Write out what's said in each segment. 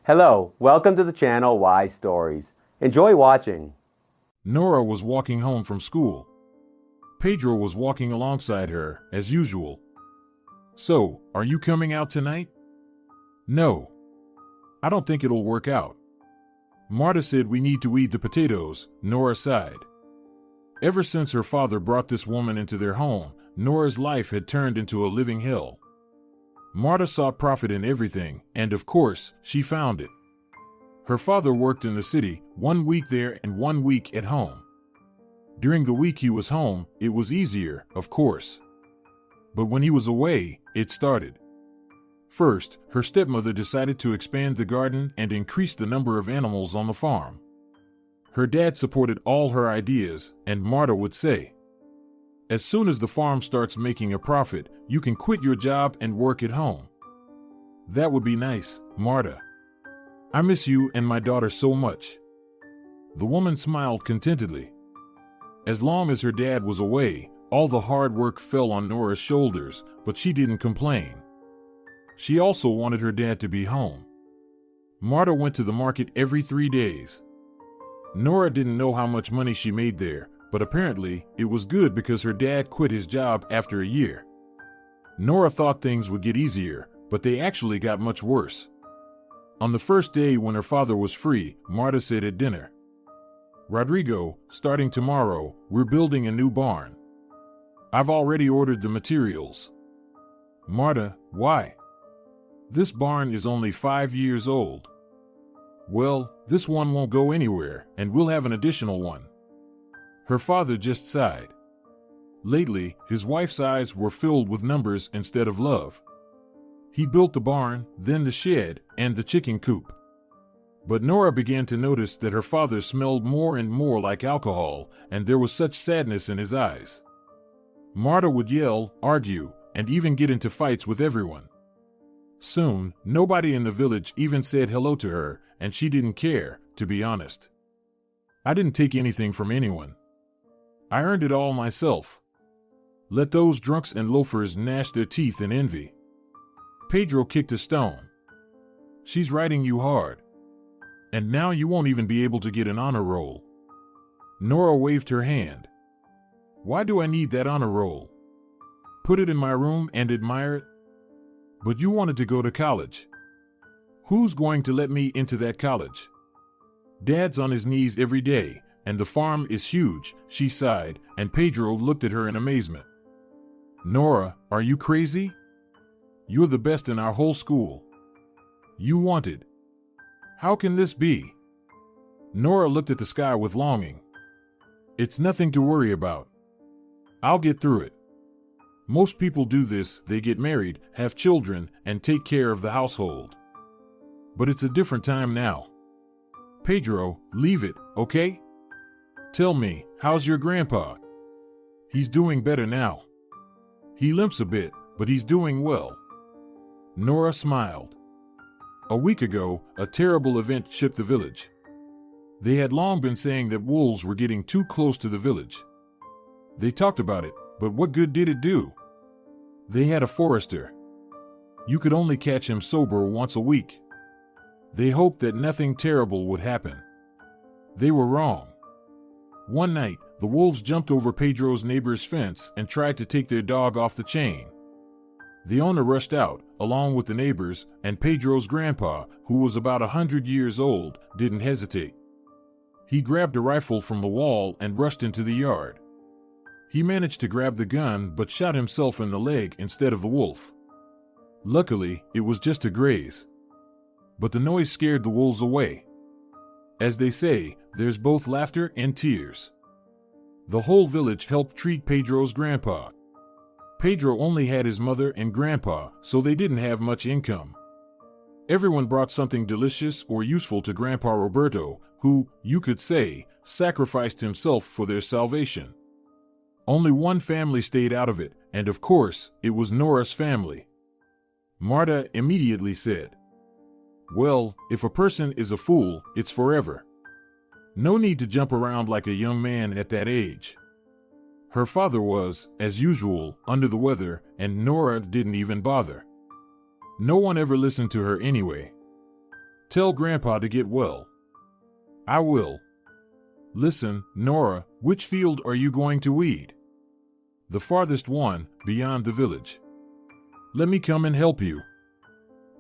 Hello, welcome to the channel Why Stories. Enjoy watching. Nora was walking home from school. Pedro was walking alongside her, as usual. "So, are you coming out tonight?" "No. I don't think it'll work out." "Marta said we need to eat the potatoes," Nora sighed. Ever since her father brought this woman into their home, Nora's life had turned into a living hell. Marta saw profit in everything, and of course, she found it. Her father worked in the city, 1 week there and 1 week at home. During the week he was home, it was easier, of course. But when he was away, it started. First, her stepmother decided to expand the garden and increase the number of animals on the farm. Her dad supported all her ideas, and Marta would say, "As soon as the farm starts making a profit, you can quit your job and work at home." "That would be nice, Marta. I miss you and my daughter so much." The woman smiled contentedly. As long as her dad was away, all the hard work fell on Nora's shoulders, but she didn't complain. She also wanted her dad to be home. Marta went to the market every 3 days. Nora didn't know how much money she made there, but apparently it was good because her dad quit his job after a year. Nora thought things would get easier, but they actually got much worse. On the first day when her father was free, Marta said at dinner, "Rodrigo, starting tomorrow, we're building a new barn. I've already ordered the materials." "Marta, why? This barn is only 5 years old." "Well, this one won't go anywhere, and we'll have an additional one." Her father just sighed. Lately, his wife's eyes were filled with numbers instead of love. He built the barn, then the shed, and the chicken coop. But Nora began to notice that her father smelled more and more like alcohol, and there was such sadness in his eyes. Marta would yell, argue, and even get into fights with everyone. Soon, nobody in the village even said hello to her, and she didn't care, to be honest. "I didn't take anything from anyone. I earned it all myself. Let those drunks and loafers gnash their teeth in envy." Pedro kicked a stone. "She's riding you hard. And now you won't even be able to get an honor roll." Nora waved her hand. "Why do I need that honor roll? Put it in my room and admire it? But you wanted to go to college. Who's going to let me into that college? Dad's on his knees every day, and the farm is huge," she sighed, and Pedro looked at her in amazement. "Nora, are you crazy? You're the best in our whole school. You wanted. How can this be?" Nora looked at the sky with longing. "It's nothing to worry about. I'll get through it. Most people do this, they get married, have children, and take care of the household. But it's a different time now. Pedro, leave it, okay? Tell me, how's your grandpa?" "He's doing better now. He limps a bit, but he's doing well." Nora smiled. A week ago, a terrible event shook the village. They had long been saying that wolves were getting too close to the village. They talked about it, but what good did it do? They had a forester. You could only catch him sober once a week. They hoped that nothing terrible would happen. They were wrong. One night, the wolves jumped over Pedro's neighbor's fence and tried to take their dog off the chain. The owner rushed out, along with the neighbors, and Pedro's grandpa, who was about 100 years old, didn't hesitate. He grabbed a rifle from the wall and rushed into the yard. He managed to grab the gun but shot himself in the leg instead of the wolf. Luckily, it was just a graze. But the noise scared the wolves away. As they say, there's both laughter and tears. The whole village helped treat Pedro's grandpa. Pedro only had his mother and grandpa, so they didn't have much income. Everyone brought something delicious or useful to Grandpa Roberto, who, you could say, sacrificed himself for their salvation. Only one family stayed out of it, and of course, it was Nora's family. Marta immediately said, "Well, if a person is a fool, it's forever. No need to jump around like a young man at that age." Her father was, as usual, under the weather, and Nora didn't even bother. No one ever listened to her anyway. tell Grandpa to get well. I will. Listen, Nora, which field are you going to weed? The farthest one, beyond the village. Let me come and help you.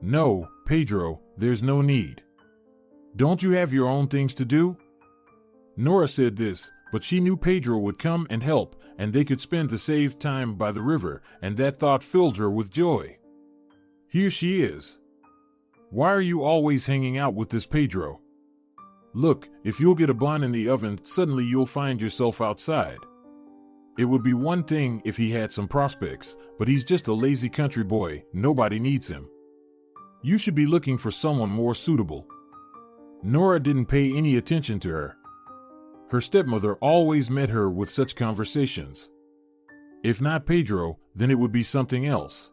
No, Pedro, there's no need. Don't you have your own things to do? Nora said this, but she knew Pedro would come and help, and they could spend the saved time by the river, and that thought filled her with joy. Here she is. Why are you always hanging out with this Pedro? Look, if you'll get a bun in the oven, suddenly you'll find yourself outside. It would be one thing if he had some prospects, but he's just a lazy country boy, nobody needs him. You should be looking for someone more suitable. Nora didn't pay any attention to her. Her stepmother always met her with such conversations. If not Pedro, then it would be something else.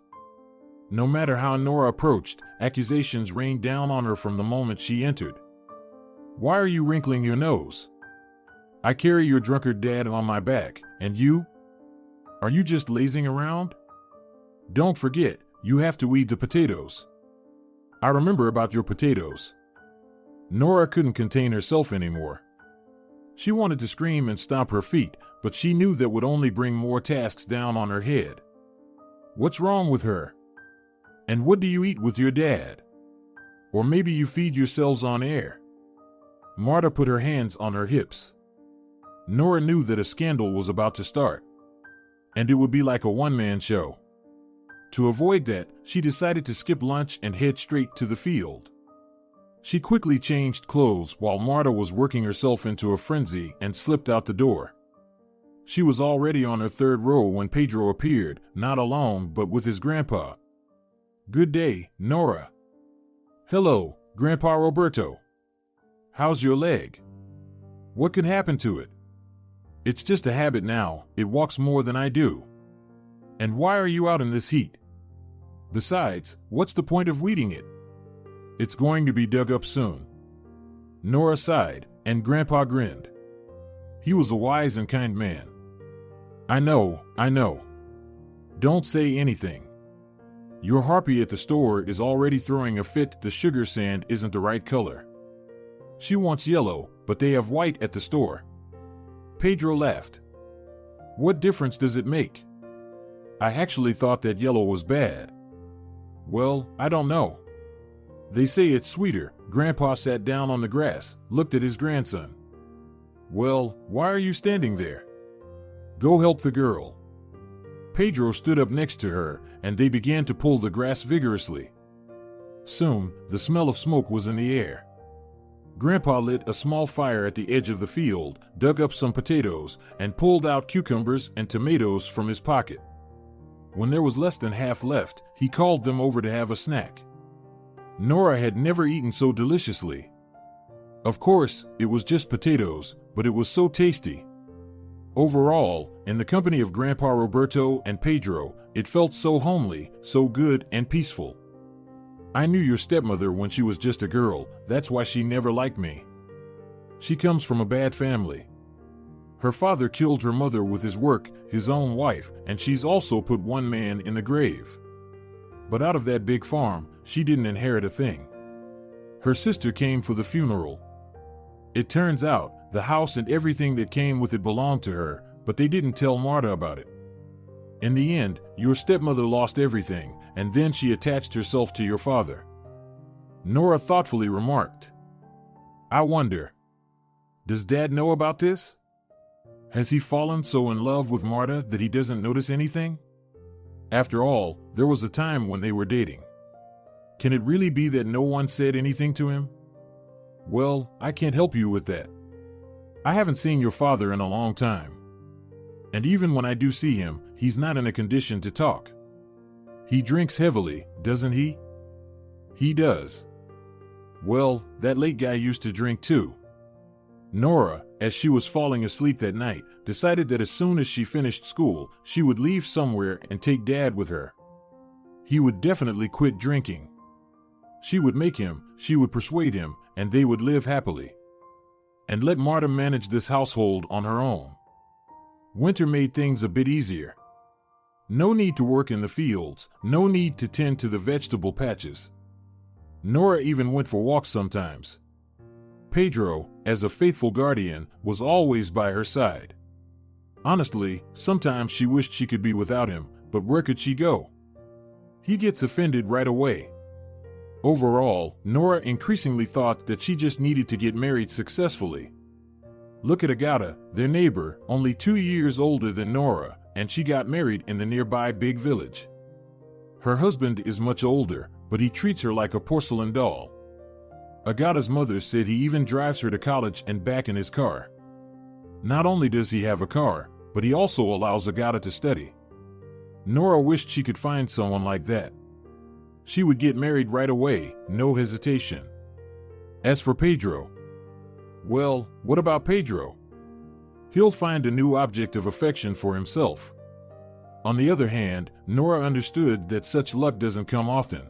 No matter how Nora approached, accusations rained down on her from the moment she entered. Why are you wrinkling your nose? I carry your drunkard dad on my back, and you? Are you just lazing around? Don't forget, you have to weed the potatoes. I remember about your potatoes. Nora couldn't contain herself anymore. She wanted to scream and stomp her feet, but she knew that would only bring more tasks down on her head. What's wrong with her? And what do you eat with your dad? Or maybe you feed yourselves on air? Marta put her hands on her hips. Nora knew that a scandal was about to start, and it would be like a one-man show. To avoid that, she decided to skip lunch and head straight to the field. She quickly changed clothes while Marta was working herself into a frenzy and slipped out the door. She was already on her third row when Pedro appeared, not alone but with his grandpa. Good day, Nora. Hello, Grandpa Roberto. How's your leg? What could happen to it? It's just a habit now, it walks more than I do. And why are you out in this heat? Besides, what's the point of weeding it? It's going to be dug up soon. Nora sighed, and Grandpa grinned. He was a wise and kind man. I know. Don't say anything. Your harpy at the store is already throwing a fit. The sugar sand isn't the right color. She wants yellow, but they have white at the store. Pedro laughed. What difference does it make? I actually thought that yellow was bad. Well, I don't know. They say it's sweeter. Grandpa sat down on the grass, looked at his grandson. Well, why are you standing there? Go help the girl. Pedro stood up next to her, and they began to pull the grass vigorously. Soon, the smell of smoke was in the air. Grandpa lit a small fire at the edge of the field, dug up some potatoes, and pulled out cucumbers and tomatoes from his pocket. When there was less than half left, he called them over to have a snack. Nora had never eaten so deliciously. Of course, it was just potatoes, but it was so tasty. Overall, in the company of Grandpa Roberto and Pedro, it felt so homely, so good and peaceful. I knew your stepmother when she was just a girl, that's why she never liked me. She comes from a bad family. Her father killed her mother with his work, his own wife, and she's also put one man in the grave. But out of that big farm, she didn't inherit a thing. Her sister came for the funeral. It turns out, the house and everything that came with it belonged to her, but they didn't tell Marta about it. In the end, your stepmother lost everything, and then she attached herself to your father. Nora thoughtfully remarked. I wonder, does Dad know about this? Has he fallen so in love with Marta that he doesn't notice anything? After all, there was a time when they were dating. Can it really be that no one said anything to him? Well, I can't help you with that. I haven't seen your father in a long time. And even when I do see him, he's not in a condition to talk. He drinks heavily, doesn't he? He does. Well, that late guy used to drink too. Nora, as she was falling asleep that night, decided that as soon as she finished school, she would leave somewhere and take Dad with her. He would definitely quit drinking. She would make him, she would persuade him, and they would live happily. And let Marta manage this household on her own. Winter made things a bit easier. No need to work in the fields, no need to tend to the vegetable patches. Nora even went for walks sometimes. Pedro, as a faithful guardian, was always by her side. Honestly, sometimes she wished she could be without him, but where could she go? He gets offended right away. Overall, Nora increasingly thought that she just needed to get married successfully. Look at Agata, their neighbor, only 2 years older than Nora, and she got married in the nearby big village. Her husband is much older, but he treats her like a porcelain doll. Agata's mother said he even drives her to college and back in his car. Not only does he have a car, but he also allows Agata to study. Nora wished she could find someone like that. She would get married right away, no hesitation. As for Pedro, well, what about Pedro? He'll find a new object of affection for himself. On the other hand, Nora understood that such luck doesn't come often.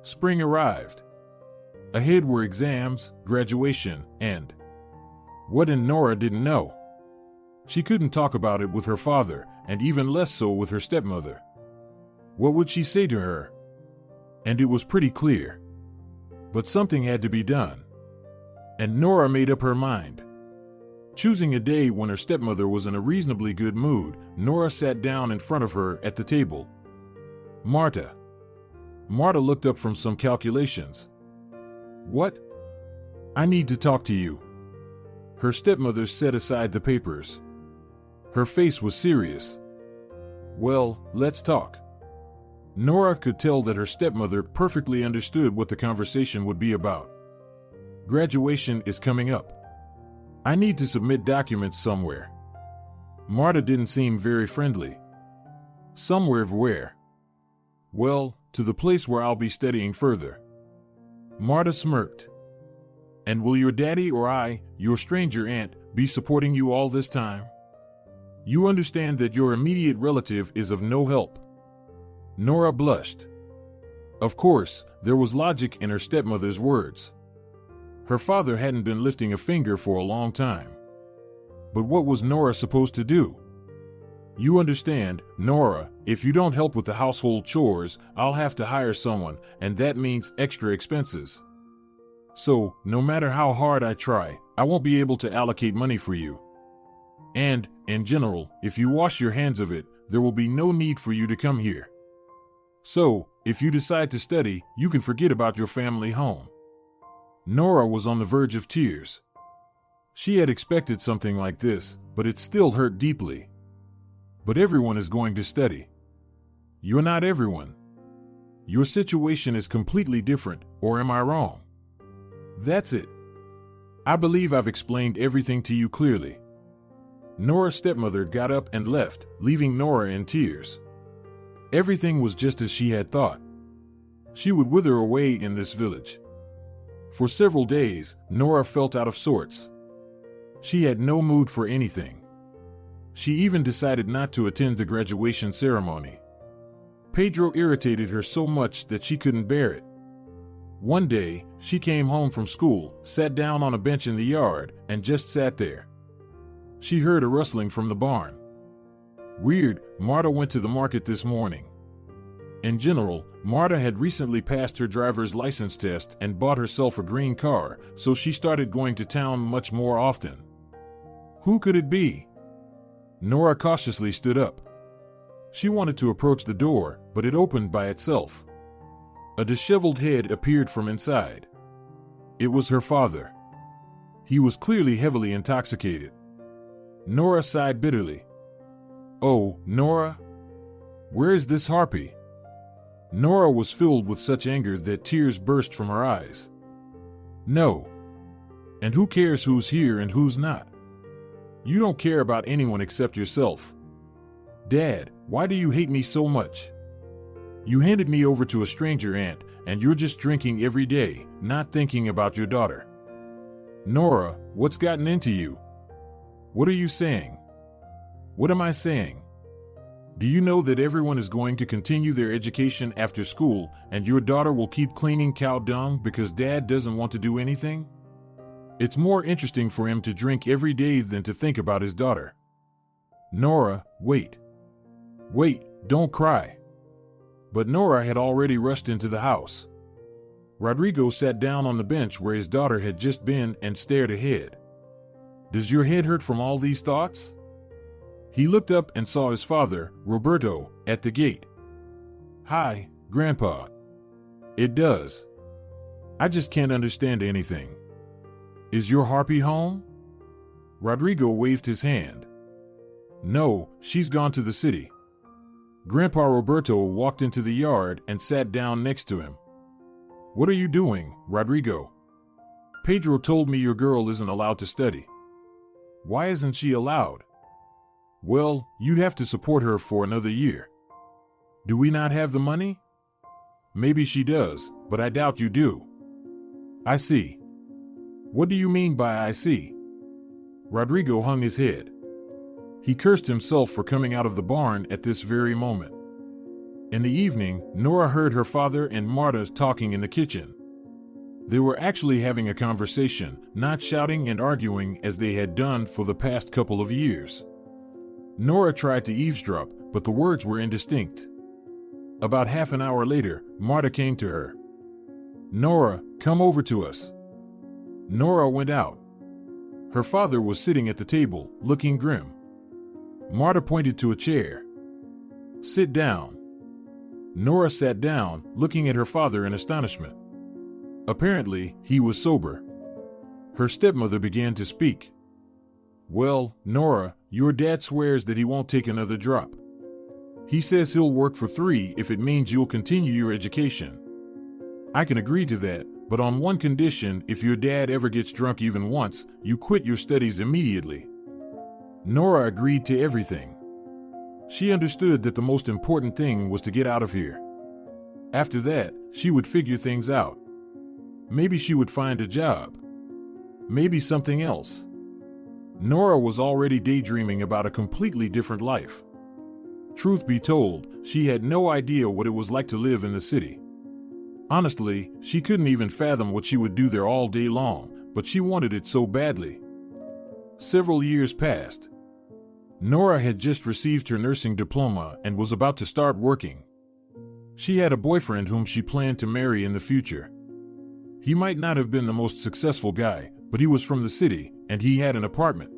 Spring arrived. Ahead were exams, graduation, and what Nora didn't know. She couldn't talk about it with her father, and even less so with her stepmother. What would she say to her? And it was pretty clear. But something had to be done. And Nora made up her mind. Choosing a day when her stepmother was in a reasonably good mood, Nora sat down in front of her at the table. Marta. Marta looked up from some calculations. What? I need to talk to you. Her stepmother set aside the papers. Her face was serious. Well, let's talk. Nora could tell that her stepmother perfectly understood what the conversation would be about. Graduation is coming up. I need to submit documents somewhere. Marta didn't seem very friendly. Somewhere where? Well, to the place where I'll be studying further. Marta smirked. And will your daddy or I, your stranger aunt, be supporting you all this time? You understand that your immediate relative is of no help. Nora blushed. Of course, there was logic in her stepmother's words. Her father hadn't been lifting a finger for a long time. But what was Nora supposed to do? You understand, Nora, if you don't help with the household chores, I'll have to hire someone, and that means extra expenses. So, no matter how hard I try, I won't be able to allocate money for you. And, in general, if you wash your hands of it, there will be no need for you to come here. So, if you decide to study, you can forget about your family home. Nora was on the verge of tears. She had expected something like this, but it still hurt deeply. But everyone is going to study. You're not everyone. Your situation is completely different, or am I wrong? That's it. I believe I've explained everything to you clearly. Nora's stepmother got up and left, leaving Nora in tears. Everything was just as she had thought. She would wither away in this village. For several days, Nora felt out of sorts. She had no mood for anything. She even decided not to attend the graduation ceremony. Pedro irritated her so much that she couldn't bear it. One day, she came home from school, sat down on a bench in the yard, and just sat there. She heard a rustling from the barn. Weird, Marta went to the market this morning. In general, Marta had recently passed her driver's license test and bought herself a green car, so she started going to town much more often. Who could it be? Nora cautiously stood up. She wanted to approach the door, but it opened by itself. A disheveled head appeared from inside. It was her father. He was clearly heavily intoxicated. Nora sighed bitterly. Oh, Nora? Where is this harpy? Nora was filled with such anger that tears burst from her eyes. No. And who cares who's here and who's not? You don't care about anyone except yourself. Dad, why do you hate me so much? You handed me over to a stranger aunt, and you're just drinking every day, not thinking about your daughter. Nora, what's gotten into you? What are you saying? What am I saying? Do you know that everyone is going to continue their education after school, and your daughter will keep cleaning cow dung because Dad doesn't want to do anything? It's more interesting for him to drink every day than to think about his daughter. Nora, wait. Wait, don't cry. But Nora had already rushed into the house. Rodrigo sat down on the bench where his daughter had just been and stared ahead. Does your head hurt from all these thoughts? He looked up and saw his father, Roberto, at the gate. Hi, Grandpa. It does. I just can't understand anything. Is your harpy home? Rodrigo waved his hand. No, she's gone to the city. Grandpa Roberto walked into the yard and sat down next to him. What are you doing, Rodrigo? Pedro told me your girl isn't allowed to study. Why isn't she allowed? Well, you'd have to support her for another year. Do we not have the money? Maybe she does, but I doubt you do. I see. What do you mean by I see? Rodrigo hung his head. He cursed himself for coming out of the barn at this very moment. In the evening, Nora heard her father and Marta talking in the kitchen. They were actually having a conversation, not shouting and arguing as they had done for the past couple of years. Nora tried to eavesdrop, but the words were indistinct. About half an hour later, Marta came to her. Nora, come over to us. Nora went out. Her father was sitting at the table, looking grim. Marta pointed to a chair. Sit down. Nora sat down, looking at her father in astonishment. Apparently, he was sober. Her stepmother began to speak. Well, Nora, your dad swears that he won't take another drop. He says he'll work for 3 if it means you'll continue your education. I can agree to that, but on one condition: if your dad ever gets drunk even once, you quit your studies immediately. Nora agreed to everything. She understood that the most important thing was to get out of here. After that, she would figure things out. Maybe she would find a job. Maybe something else. Nora was already daydreaming about a completely different life. Truth be told, she had no idea what it was like to live in the city. Honestly, she couldn't even fathom what she would do there all day long, but she wanted it so badly. Several years passed. Nora had just received her nursing diploma and was about to start working. She had a boyfriend whom she planned to marry in the future. He might not have been the most successful guy, but he was from the city, and he had an apartment.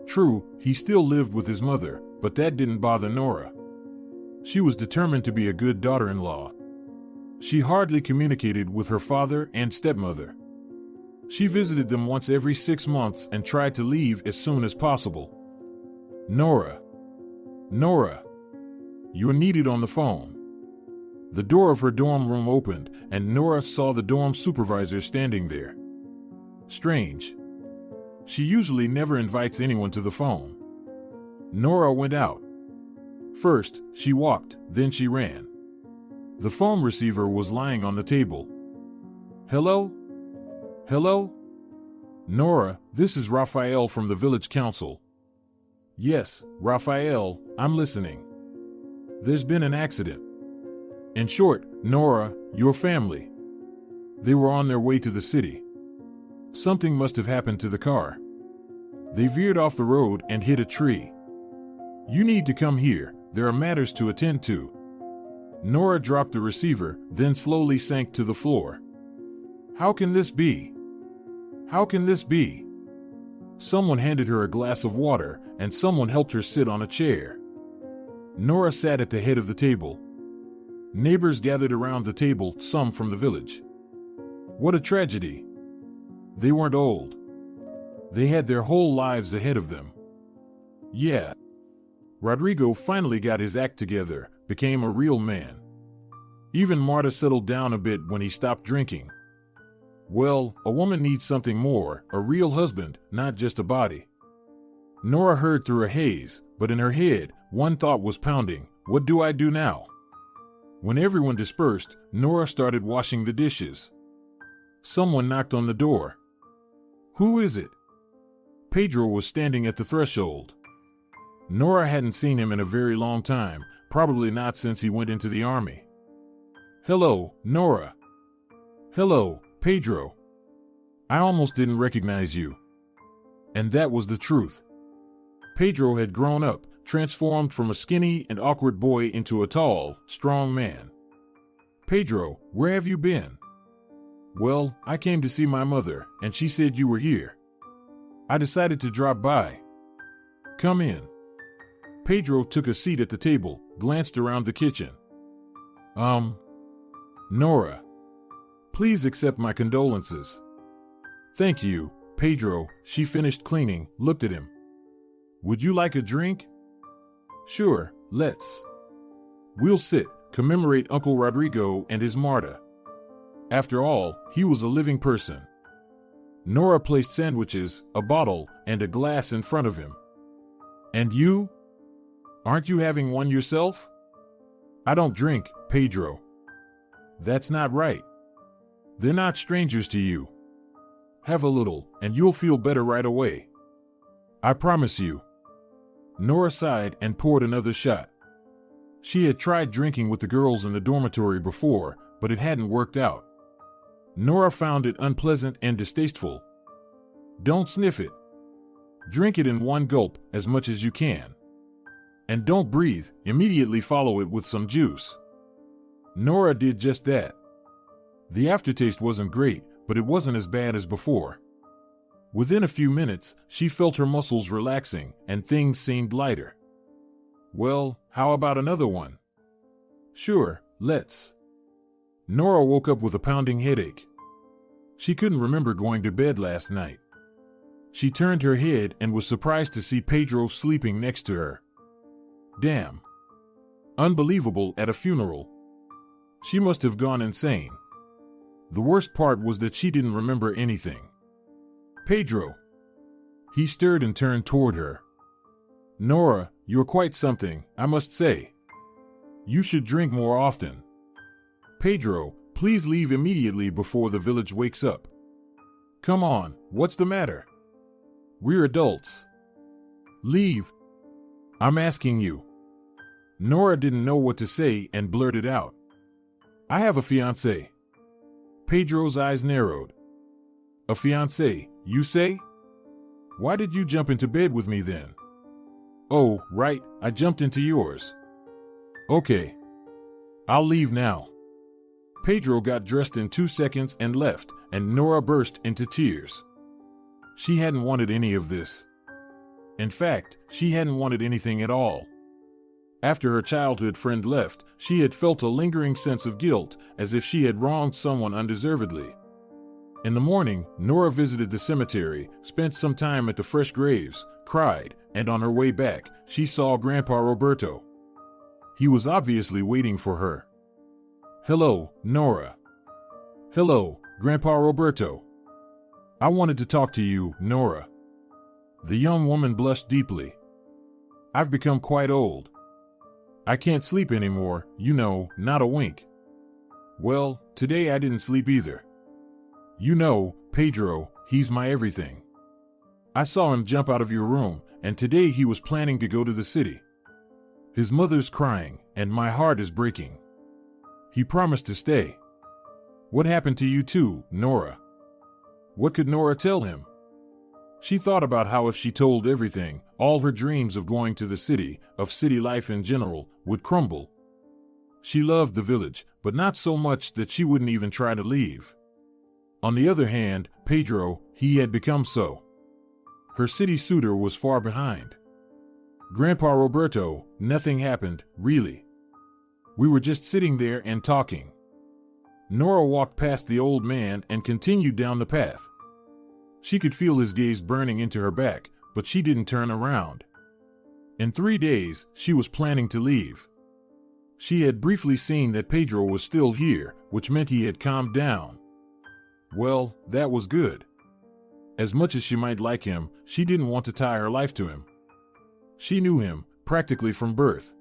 True, he still lived with his mother, but that didn't bother Nora. She was determined to be a good daughter-in-law. She hardly communicated with her father and stepmother. She visited them once every 6 months and tried to leave as soon as possible. Nora, you're needed on the phone. The door of her dorm room opened, and Nora saw the dorm supervisor standing there. Strange. She usually never invites anyone to the phone. Nora went out. First, she walked, then she ran. The phone receiver was lying on the table. Hello? Hello? Nora, this is Raphael from the village council. Yes, Raphael, I'm listening. There's been an accident. In short, Nora, your family. They were on their way to the city. Something must have happened to the car. They veered off the road and hit a tree. You need to come here, there are matters to attend to. Nora dropped the receiver, then slowly sank to the floor. How can this be? How can this be? Someone handed her a glass of water, and someone helped her sit on a chair. Nora sat at the head of the table. Neighbors gathered around the table, some from the village. What a tragedy. They weren't old. They had their whole lives ahead of them. Yeah. Rodrigo finally got his act together, became a real man. Even Marta settled down a bit when he stopped drinking. Well, a woman needs something more, a real husband, not just a body. Nora heard through a haze, but in her head, one thought was pounding: what do I do now? When everyone dispersed, Nora started washing the dishes. Someone knocked on the door. Who is it? Pedro was standing at the threshold. Nora hadn't seen him in a very long time, probably not since he went into the army. Hello, Nora. Hello, Pedro. I almost didn't recognize you. And that was the truth. Pedro had grown up, transformed from a skinny and awkward boy into a tall, strong man. Pedro, where have you been? Well, I came to see my mother, and she said you were here. I decided to drop by. Come in. Pedro took a seat at the table, glanced around the kitchen. Nora. Please accept my condolences. Thank you, Pedro. She finished cleaning, looked at him. Would you like a drink? Sure, let's. We'll sit, commemorate Uncle Rodrigo and his Marta. After all, he was a living person. Nora placed sandwiches, a bottle, and a glass in front of him. And you? Aren't you having one yourself? I don't drink, Pedro. That's not right. They're not strangers to you. Have a little, and you'll feel better right away. I promise you. Nora sighed and poured another shot. She had tried drinking with the girls in the dormitory before, but it hadn't worked out. Nora found it unpleasant and distasteful. Don't sniff it. Drink it in one gulp, as much as you can. And don't breathe, immediately follow it with some juice. Nora did just that. The aftertaste wasn't great, but it wasn't as bad as before. Within a few minutes, she felt her muscles relaxing, and things seemed lighter. Well, how about another one? Sure, let's. Nora woke up with a pounding headache. She couldn't remember going to bed last night. She turned her head and was surprised to see Pedro sleeping next to her. Damn. Unbelievable at a funeral. She must have gone insane. The worst part was that she didn't remember anything. Pedro. He stirred and turned toward her. Nora, you're quite something, I must say. You should drink more often. Pedro, please leave immediately before the village wakes up. Come on, what's the matter? We're adults. Leave. I'm asking you. Nora didn't know what to say and blurted out. I have a fiancé. Pedro's eyes narrowed. A fiancé, you say? Why did you jump into bed with me then? Oh, right, I jumped into yours. Okay. I'll leave now. Pedro got dressed in 2 seconds and left, and Nora burst into tears. She hadn't wanted any of this. In fact, she hadn't wanted anything at all. After her childhood friend left, she had felt a lingering sense of guilt, as if she had wronged someone undeservedly. In the morning, Nora visited the cemetery, spent some time at the fresh graves, cried, and on her way back, she saw Grandpa Roberto. He was obviously waiting for her. Hello, Nora. Hello, Grandpa Roberto. I wanted to talk to you, Nora. The young woman blushed deeply. I've become quite old. I can't sleep anymore, you know, not a wink. Well, today I didn't sleep either. You know, Pedro, he's my everything. I saw him jump out of your room, and today he was planning to go to the city. His mother's crying, and my heart is breaking. He promised to stay. What happened to you too, Nora? What could Nora tell him? She thought about how if she told everything, all her dreams of going to the city, of city life in general, would crumble. She loved the village, but not so much that she wouldn't even try to leave. On the other hand, Pedro, he had become so. Her city suitor was far behind. Grandpa Roberto, nothing happened, really. We were just sitting there and talking. Nora walked past the old man and continued down the path. She could feel his gaze burning into her back, but she didn't turn around. In 3 days, she was planning to leave. She had briefly seen that Pedro was still here, which meant he had calmed down. Well, that was good. As much as she might like him, she didn't want to tie her life to him. She knew him, practically from birth.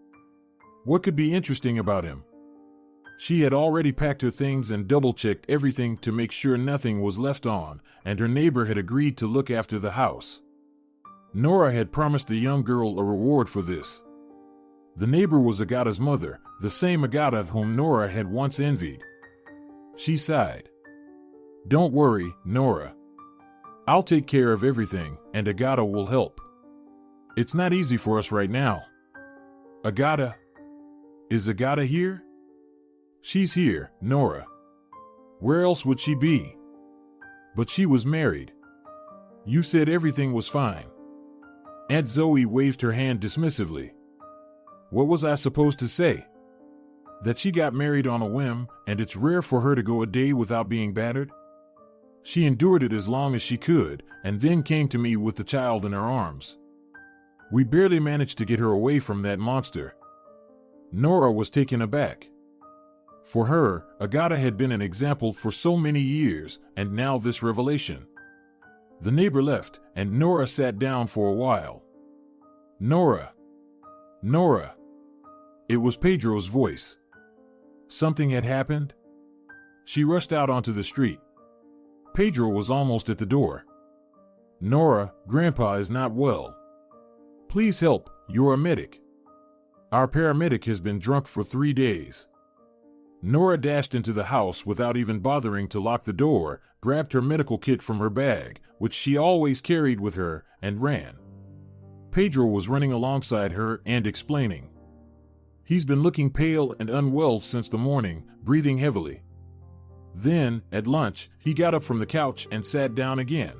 What could be interesting about him? She had already packed her things and double-checked everything to make sure nothing was left on, and her neighbor had agreed to look after the house. Nora had promised the young girl a reward for this. The neighbor was Agata's mother, the same Agata whom Nora had once envied. She sighed. Don't worry, Nora. I'll take care of everything, and Agata will help. It's not easy for us right now. Agata? Is Agata here? She's here, Nora. Where else would she be? But she was married. You said everything was fine. Aunt Zoe waved her hand dismissively. What was I supposed to say? That she got married on a whim, and it's rare for her to go a day without being battered? She endured it as long as she could, and then came to me with the child in her arms. We barely managed to get her away from that monster. Nora was taken aback. For her, Agata had been an example for so many years, and now this revelation. The neighbor left, and Nora sat down for a while. Nora! Nora! It was Pedro's voice. Something had happened? She rushed out onto the street. Pedro was almost at the door. Nora, Grandpa is not well. Please help, you're a medic. Our paramedic has been drunk for 3 days. Nora dashed into the house without even bothering to lock the door, grabbed her medical kit from her bag, which she always carried with her, and ran. Pedro was running alongside her and explaining. He's been looking pale and unwell since the morning, breathing heavily. Then, at lunch, he got up from the couch and sat down again.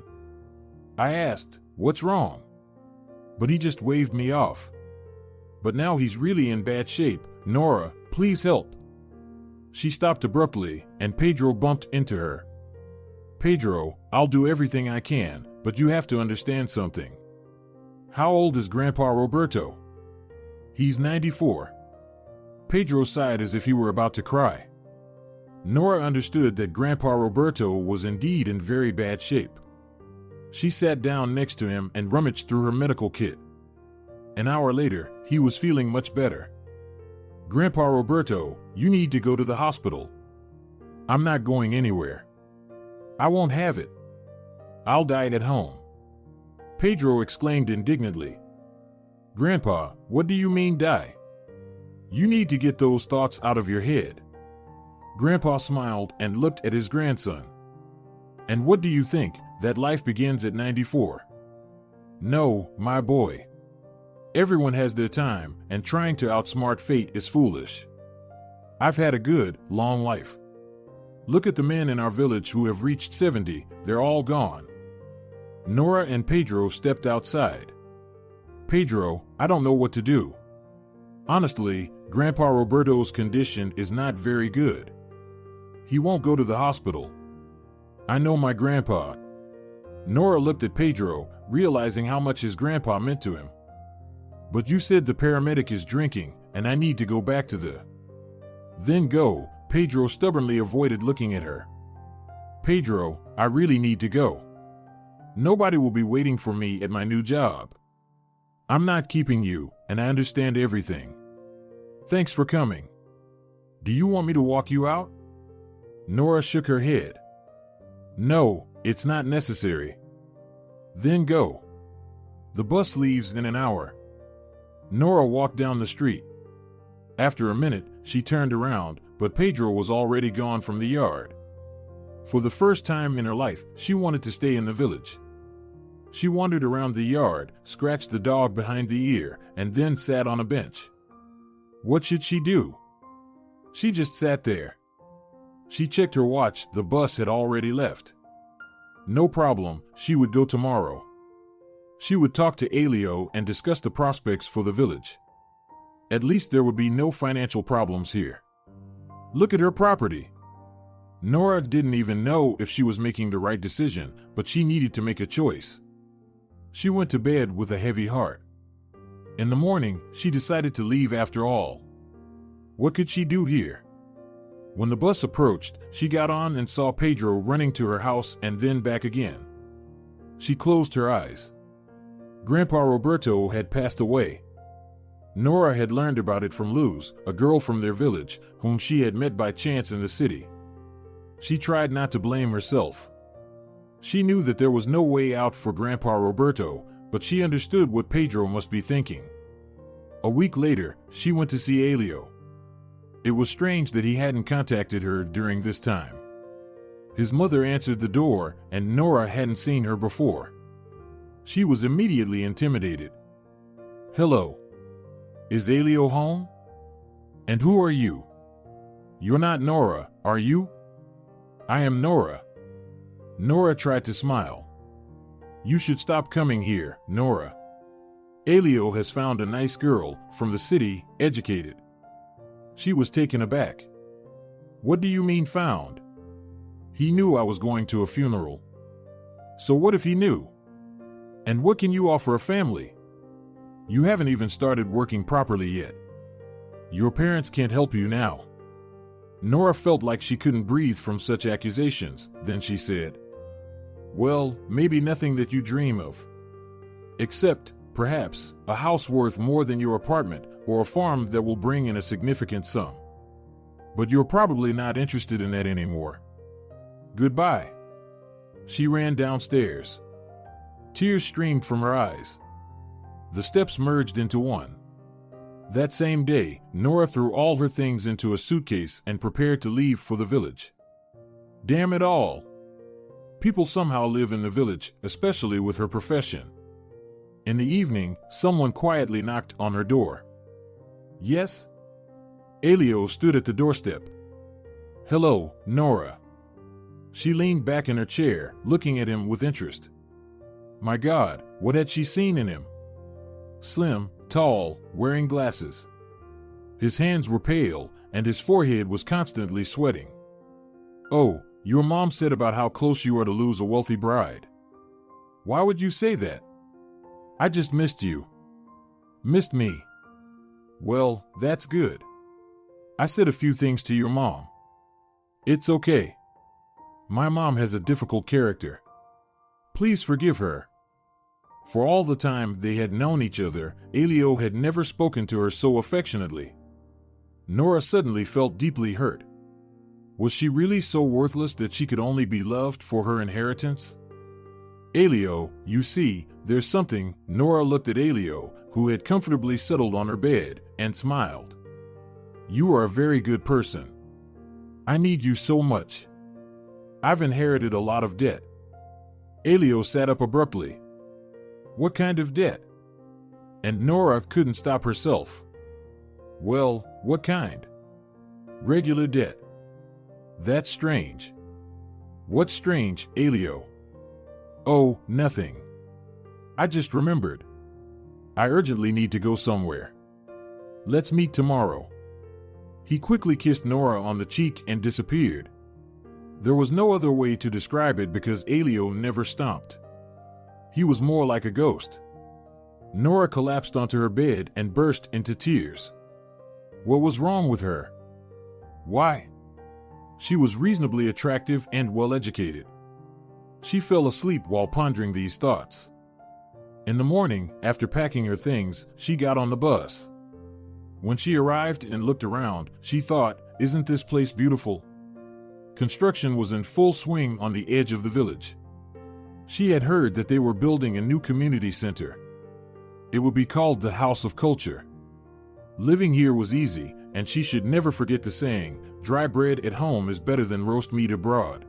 I asked, "What's wrong?" But he just waved me off. But now he's really in bad shape. Nora, please help. She stopped abruptly, and Pedro bumped into her. Pedro, I'll do everything I can, but you have to understand something. How old is Grandpa Roberto? He's 94. Pedro sighed as if he were about to cry. Nora understood that Grandpa Roberto was indeed in very bad shape. She sat down next to him and rummaged through her medical kit. An hour later, he was feeling much better. Grandpa Roberto, you need to go to the hospital. I'm not going anywhere. I won't have it. I'll die at home. Pedro exclaimed indignantly. Grandpa, what do you mean die? You need to get those thoughts out of your head. Grandpa smiled and looked at his grandson. And what do you think, that life begins at 94? No, my boy. Everyone has their time, and trying to outsmart fate is foolish. I've had a good, long life. Look at the men in our village who have reached 70, they're all gone. Nora and Pedro stepped outside. Pedro, I don't know what to do. Honestly, Grandpa Roberto's condition is not very good. He won't go to the hospital. I know my grandpa. Nora looked at Pedro, realizing how much his grandpa meant to him. But you said the paramedic is drinking, and I need to go back to the... Then go. Pedro stubbornly avoided looking at her. Pedro, I really need to go. Nobody will be waiting for me at my new job. I'm not keeping you, and I understand everything. Thanks for coming. Do you want me to walk you out? Nora shook her head. No, it's not necessary. Then go. The bus leaves in an hour. Nora walked down the street. After a minute, she turned around, but Pedro was already gone from the yard. For the first time in her life, she wanted to stay in the village. She wandered around the yard, scratched the dog behind the ear, and then sat on a bench. What should she do? She just sat there. She checked her watch, the bus had already left. No problem, she would go tomorrow. She would talk to Elio and discuss the prospects for the village. At least there would be no financial problems here. Look at her property. Nora didn't even know if she was making the right decision, but she needed to make a choice. She went to bed with a heavy heart. In the morning, she decided to leave after all. What could she do here? When the bus approached, she got on and saw Pedro running to her house and then back again. She closed her eyes. Grandpa Roberto had passed away. Nora had learned about it from Luz, a girl from their village, whom she had met by chance in the city. She tried not to blame herself. She knew that there was no way out for Grandpa Roberto, but she understood what Pedro must be thinking. A week later, she went to see Elio. It was strange that he hadn't contacted her during this time. His mother answered the door, and Nora hadn't seen her before. She was immediately intimidated. Hello. Is Elio home? And who are you? You're not Nora, are you? I am Nora. Nora tried to smile. You should stop coming here, Nora. Elio has found a nice girl, from the city, educated. She was taken aback. What do you mean found? He knew I was going to a funeral. So what if he knew? And what can you offer a family? You haven't even started working properly yet. Your parents can't help you now. Nora felt like she couldn't breathe from such accusations. Then she said, well, maybe nothing that you dream of. Except, perhaps, a house worth more than your apartment or a farm that will bring in a significant sum. But you're probably not interested in that anymore. Goodbye. She ran downstairs. Tears streamed from her eyes. The steps merged into one. That same day, Nora threw all her things into a suitcase and prepared to leave for the village. Damn it all! People somehow live in the village, especially with her profession. In the evening, someone quietly knocked on her door. Yes? Elio stood at the doorstep. Hello, Nora. She leaned back in her chair, looking at him with interest. My God, what had she seen in him? Slim, tall, wearing glasses. His hands were pale, and his forehead was constantly sweating. Oh, your mom said about how close you are to lose a wealthy bride. Why would you say that? I just missed you. Missed me. Well, that's good. I said a few things to your mom. It's okay. My mom has a difficult character. Please forgive her. For all the time they had known each other, Elio had never spoken to her so affectionately. Nora suddenly felt deeply hurt. Was she really so worthless that she could only be loved for her inheritance? Elio, you see, there's something. Nora looked at Elio, who had comfortably settled on her bed, and smiled. You are a very good person. I need you so much. I've inherited a lot of debt. Elio sat up abruptly. What kind of debt? And Nora couldn't stop herself. Well, what kind? Regular debt. That's strange. What's strange, Elio? Oh, nothing. I just remembered. I urgently need to go somewhere. Let's meet tomorrow. He quickly kissed Nora on the cheek and disappeared. There was no other way to describe it because Elio never stopped. He was more like a ghost. Nora collapsed onto her bed and burst into tears. What was wrong with her? Why? She was reasonably attractive and well-educated. She fell asleep while pondering these thoughts. In the morning, after packing her things, she got on the bus. When she arrived and looked around, she thought, isn't this place beautiful? Construction was in full swing on the edge of the village. She had heard that they were building a new community center. It would be called the House of Culture. Living here was easy, and she should never forget the saying, dry bread at home is better than roast meat abroad.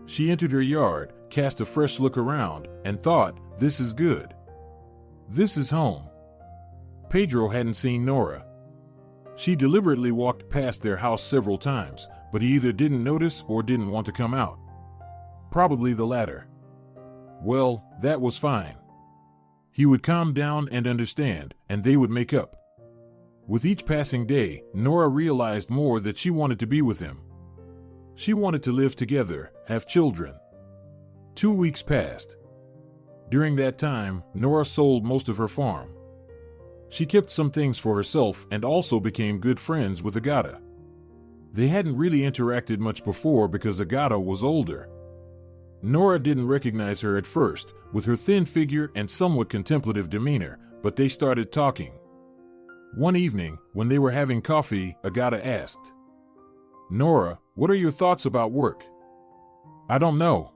She entered her yard, cast a fresh look around, and thought, this is good. This is home. Pedro hadn't seen Nora. She deliberately walked past their house several times, but he either didn't notice or didn't want to come out. Probably the latter. Well, that was fine. He would calm down and understand, and they would make up. With each passing day, Nora realized more that she wanted to be with him. She wanted to live together, have children. 2 weeks passed. During that time, Nora sold most of her farm. She kept some things for herself and also became good friends with Agata. They hadn't really interacted much before because Agata was older. Nora didn't recognize her at first, with her thin figure and somewhat contemplative demeanor, but they started talking. One evening, when they were having coffee, Agata asked, Nora, what are your thoughts about work? I don't know.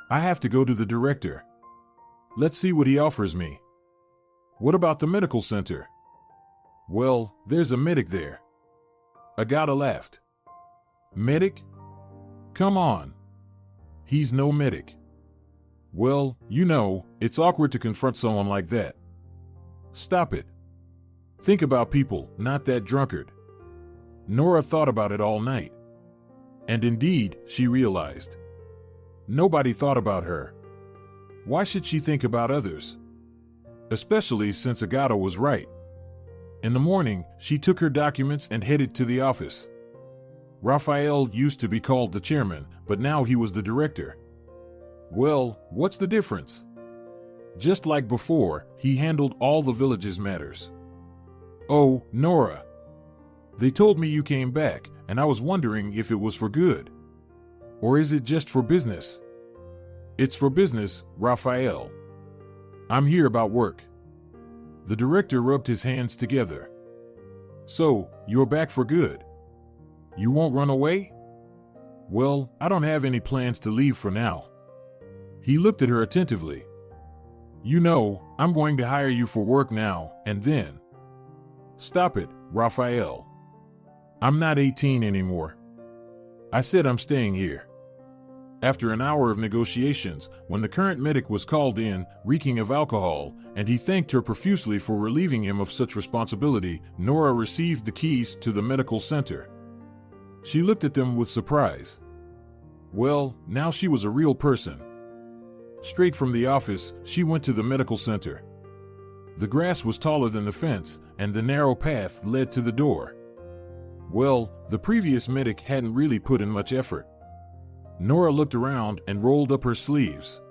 I have to go to the director. Let's see what he offers me. What about the medical center? Well, there's a medic there. Agata laughed. Medic? Come on. He's no medic. Well, you know, it's awkward to confront someone like that. Stop it. Think about people, not that drunkard. Nora thought about it all night. And indeed, she realized. Nobody thought about her. Why should she think about others? Especially since Agata was right. In the morning, she took her documents and headed to the office. Raphael used to be called the chairman, but now he was the director. Well, what's the difference? Just like before, he handled all the village's matters. Oh, Nora. They told me you came back, and I was wondering if it was for good. Or is it just for business? It's for business, Raphael. I'm here about work. The director rubbed his hands together. So, you're back for good? You won't run away? Well, I don't have any plans to leave for now. He looked at her attentively. You know, I'm going to hire you for work now, and then. Stop it, Raphael. I'm not 18 anymore. I said I'm staying here. After an hour of negotiations, when the current medic was called in, reeking of alcohol, and he thanked her profusely for relieving him of such responsibility, Nora received the keys to the medical center. She looked at them with surprise. Well, now she was a real person. Straight from the office, she went to the medical center. The grass was taller than the fence, and the narrow path led to the door. Well, the previous medic hadn't really put in much effort. Nora looked around and rolled up her sleeves.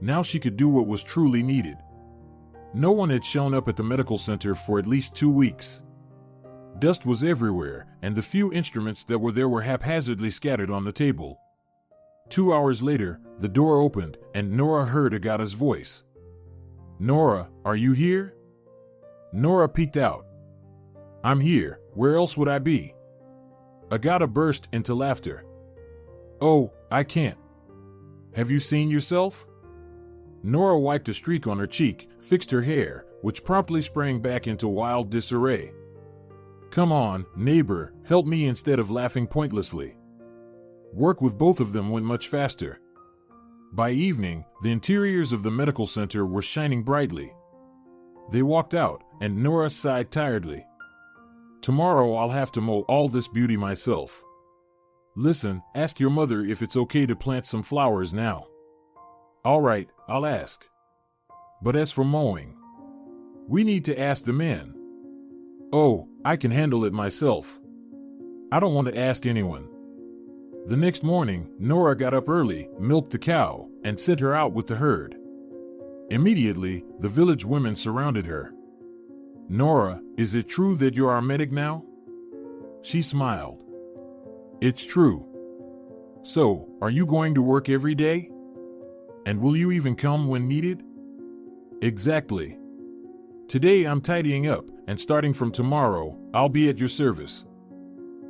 Now she could do what was truly needed. No one had shown up at the medical center for at least 2 weeks. Dust was everywhere, and the few instruments that were there were haphazardly scattered on the table. 2 hours later, the door opened, and Nora heard Agata's voice. Nora, are you here? Nora peeked out. I'm here, where else would I be? Agata burst into laughter. Oh, I can't. Have you seen yourself? Nora wiped a streak on her cheek, fixed her hair, which promptly sprang back into wild disarray. Come on, neighbor, help me instead of laughing pointlessly. Work with both of them went much faster. By evening, the interiors of the medical center were shining brightly. They walked out, and Nora sighed tiredly. Tomorrow I'll have to mow all this beauty myself. Listen, ask your mother if it's okay to plant some flowers now. All right, I'll ask. But as for mowing, we need to ask the men. Oh, I can handle it myself. I don't want to ask anyone. The next morning, Nora got up early, milked the cow, and sent her out with the herd. Immediately, the village women surrounded her. Nora, is it true that you're our medic now? She smiled. It's true. So, are you going to work every day? And will you even come when needed? Exactly. Today I'm tidying up, and starting from tomorrow, I'll be at your service.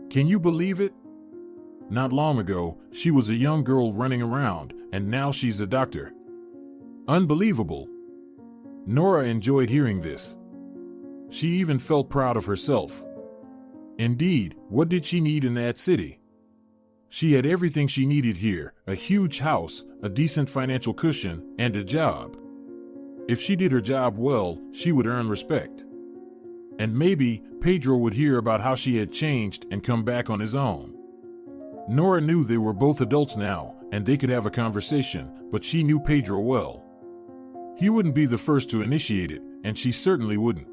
Can you believe it? Not long ago, she was a young girl running around, and now she's a doctor. Unbelievable. Nora enjoyed hearing this. She even felt proud of herself. Indeed, what did she need in that city? She had everything she needed here, a huge house, a decent financial cushion, and a job. If she did her job well, she would earn respect. And maybe Pedro would hear about how she had changed and come back on his own. Nora knew they were both adults now, and they could have a conversation, but she knew Pedro well. He wouldn't be the first to initiate it, and she certainly wouldn't.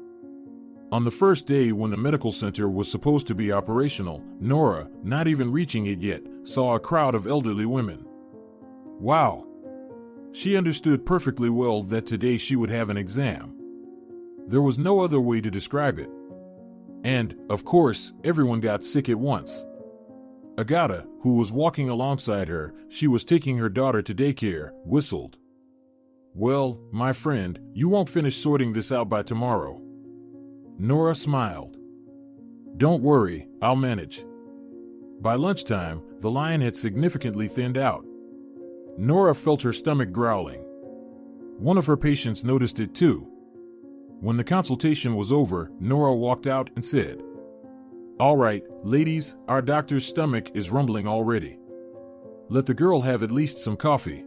On the first day when the medical center was supposed to be operational, Nora, not even reaching it yet, saw a crowd of elderly women. Wow! She understood perfectly well that today she would have an exam. There was no other way to describe it. And, of course, everyone got sick at once. Agata, who was walking alongside her, she was taking her daughter to daycare, whistled. Well, my friend, you won't finish sorting this out by tomorrow. Nora smiled. Don't worry, I'll manage. By lunchtime, the line had significantly thinned out. Nora felt her stomach growling. One of her patients noticed it too. When the consultation was over, Nora walked out and said, All right, ladies, our doctor's stomach is rumbling already. Let the girl have at least some coffee.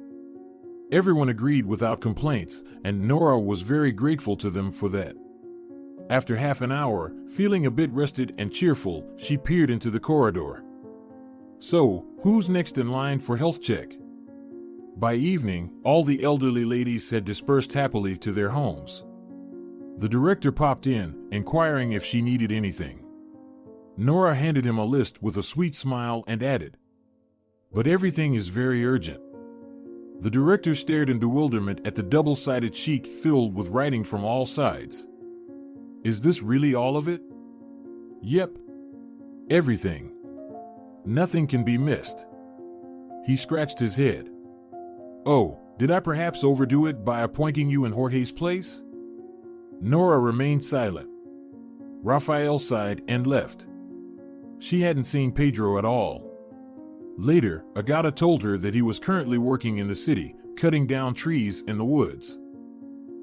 Everyone agreed without complaints, and Nora was very grateful to them for that. After half an hour, feeling a bit rested and cheerful, she peered into the corridor. So, who's next in line for health check? By evening, all the elderly ladies had dispersed happily to their homes. The director popped in, inquiring if she needed anything. Nora handed him a list with a sweet smile and added, "But everything is very urgent." The director stared in bewilderment at the double-sided sheet filled with writing from all sides. "Is this really all of it?" "Yep. Everything. Nothing can be missed." He scratched his head. "Oh, did I perhaps overdo it by appointing you in Jorge's place?" Nora remained silent. Raphael sighed and left. She hadn't seen Pedro at all. Later, Agata told her that he was currently working in the city, cutting down trees in the woods.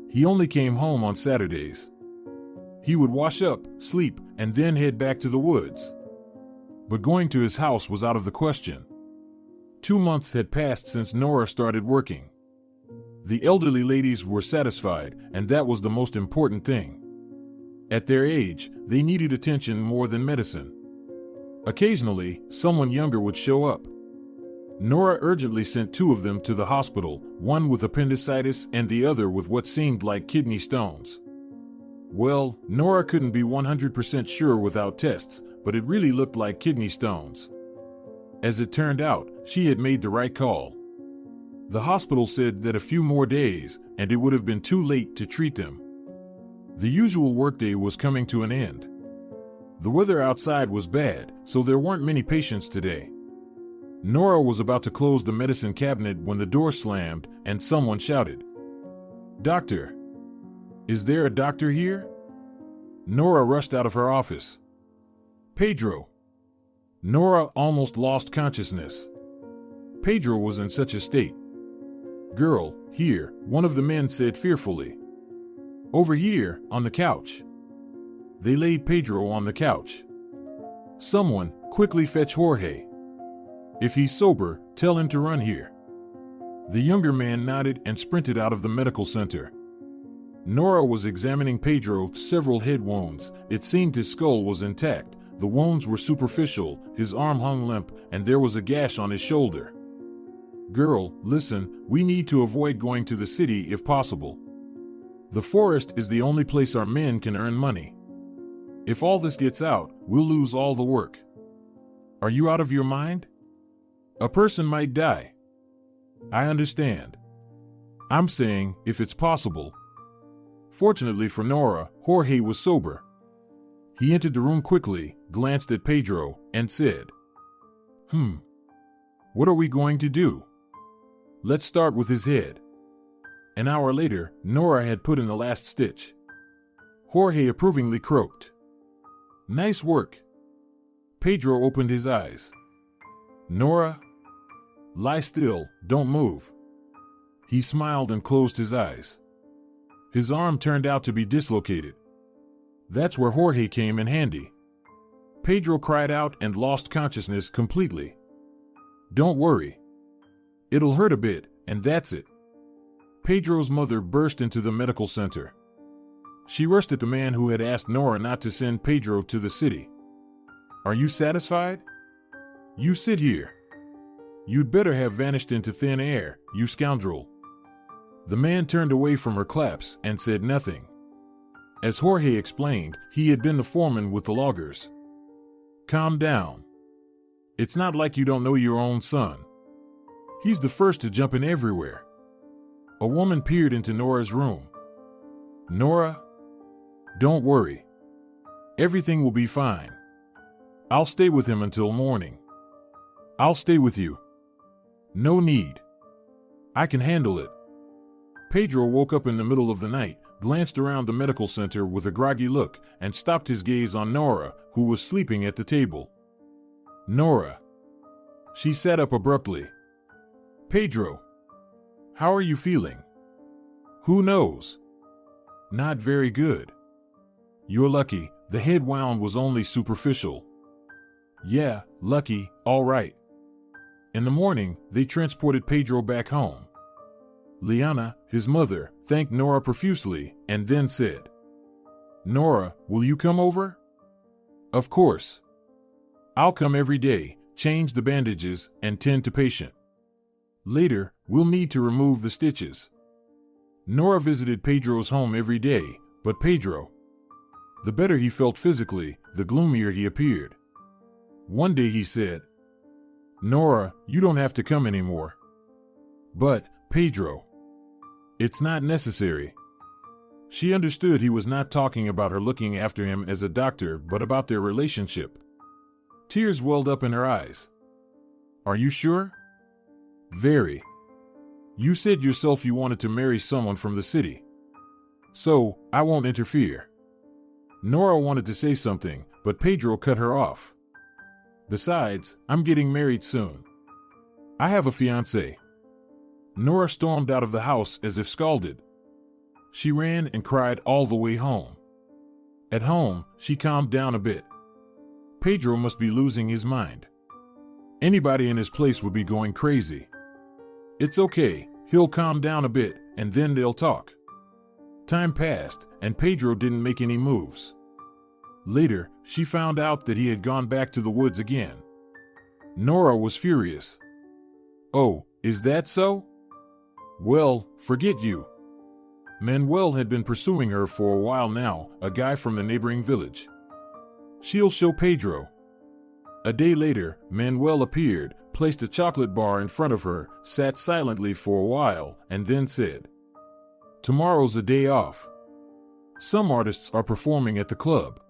He only came home on Saturdays. He would wash up, sleep, and then head back to the woods. But going to his house was out of the question. 2 months had passed since Nora started working. The elderly ladies were satisfied, and that was the most important thing. At their age, they needed attention more than medicine. Occasionally, someone younger would show up. Nora urgently sent 2 of them to the hospital, one with appendicitis and the other with what seemed like kidney stones. Well, Nora couldn't be 100% sure without tests, but it really looked like kidney stones. As it turned out, she had made the right call. The hospital said that a few more days, and it would have been too late to treat them. The usual workday was coming to an end. The weather outside was bad, so there weren't many patients today. Nora was about to close the medicine cabinet when the door slammed and someone shouted, "Doctor! Is there a doctor here?" Nora rushed out of her office. "Pedro!" Nora almost lost consciousness. Pedro was in such a state. "Girl, here," one of the men said fearfully. "Over here, on the couch." They laid Pedro on the couch. "Someone, quickly fetch Jorge. If he's sober, tell him to run here." The younger man nodded and sprinted out of the medical center. Nora was examining Pedro. Several head wounds. It seemed his skull was intact. The wounds were superficial, his arm hung limp, and there was a gash on his shoulder. "Girl, listen, we need to avoid going to the city if possible. The forest is the only place our men can earn money. If all this gets out, we'll lose all the work." "Are you out of your mind? A person might die." "I understand. I'm saying, if it's possible." Fortunately for Nora, Jorge was sober. He entered the room quickly, glanced at Pedro, and said, What are we going to do?" "Let's start with his head." An hour later, Nora had put in the last stitch. Jorge approvingly croaked, "Nice work." Pedro opened his eyes. "Nora? Lie still, don't move." He smiled and closed his eyes. His arm turned out to be dislocated. That's where Jorge came in handy. Pedro cried out and lost consciousness completely. "Don't worry. It'll hurt a bit, and that's it." Pedro's mother burst into the medical center. She rushed at the man who had asked Nora not to send Pedro to the city. "Are you satisfied? You sit here. You'd better have vanished into thin air, you scoundrel." The man turned away from her claps and said nothing. As Jorge explained, he had been the foreman with the loggers. "Calm down. It's not like you don't know your own son. He's the first to jump in everywhere." A woman peered into Nora's room. "Nora? Don't worry. Everything will be fine. I'll stay with him until morning." "I'll stay with you." "No need. I can handle it." Pedro woke up in the middle of the night, glanced around the medical center with a groggy look, and stopped his gaze on Nora, who was sleeping at the table. "Nora." She sat up abruptly. "Pedro. How are you feeling?" "Who knows? Not very good." "You're lucky, the head wound was only superficial." "Yeah, lucky, all right." In the morning, they transported Pedro back home. Liana, his mother, thanked Nora profusely and then said, "Nora, will you come over?" "Of course. I'll come every day. change the bandages, and tend to patient. Later, we'll need to remove the stitches. Nora visited Pedro's home every day, but Pedro, the better he felt physically, the gloomier he appeared. One day he said, "Nora, you don't have to come anymore." "But, Pedro, it's not necessary." She understood he was not talking about her looking after him as a doctor, but about their relationship. Tears welled up in her eyes. "Are you sure?" "Very. You said yourself you wanted to marry someone from the city. So, I won't interfere." Nora wanted to say something, but Pedro cut her off. "Besides, I'm getting married soon. I have a fiancé." Nora stormed out of the house as if scalded. She ran and cried all the way home. At home, she calmed down a bit. Pedro must be losing his mind. Anybody in his place would be going crazy. It's okay, he'll calm down a bit, and then they'll talk. Time passed, and Pedro didn't make any moves. Later, she found out that he had gone back to the woods again. Nora was furious. "Oh, is that so? Well, forget you." Manuel had been pursuing her for a while now, a guy from the neighboring village. She'll show Pedro. A day later, Manuel appeared, placed a chocolate bar in front of her, sat silently for a while, and then said, "Tomorrow's a day off. Some artists are performing at the club.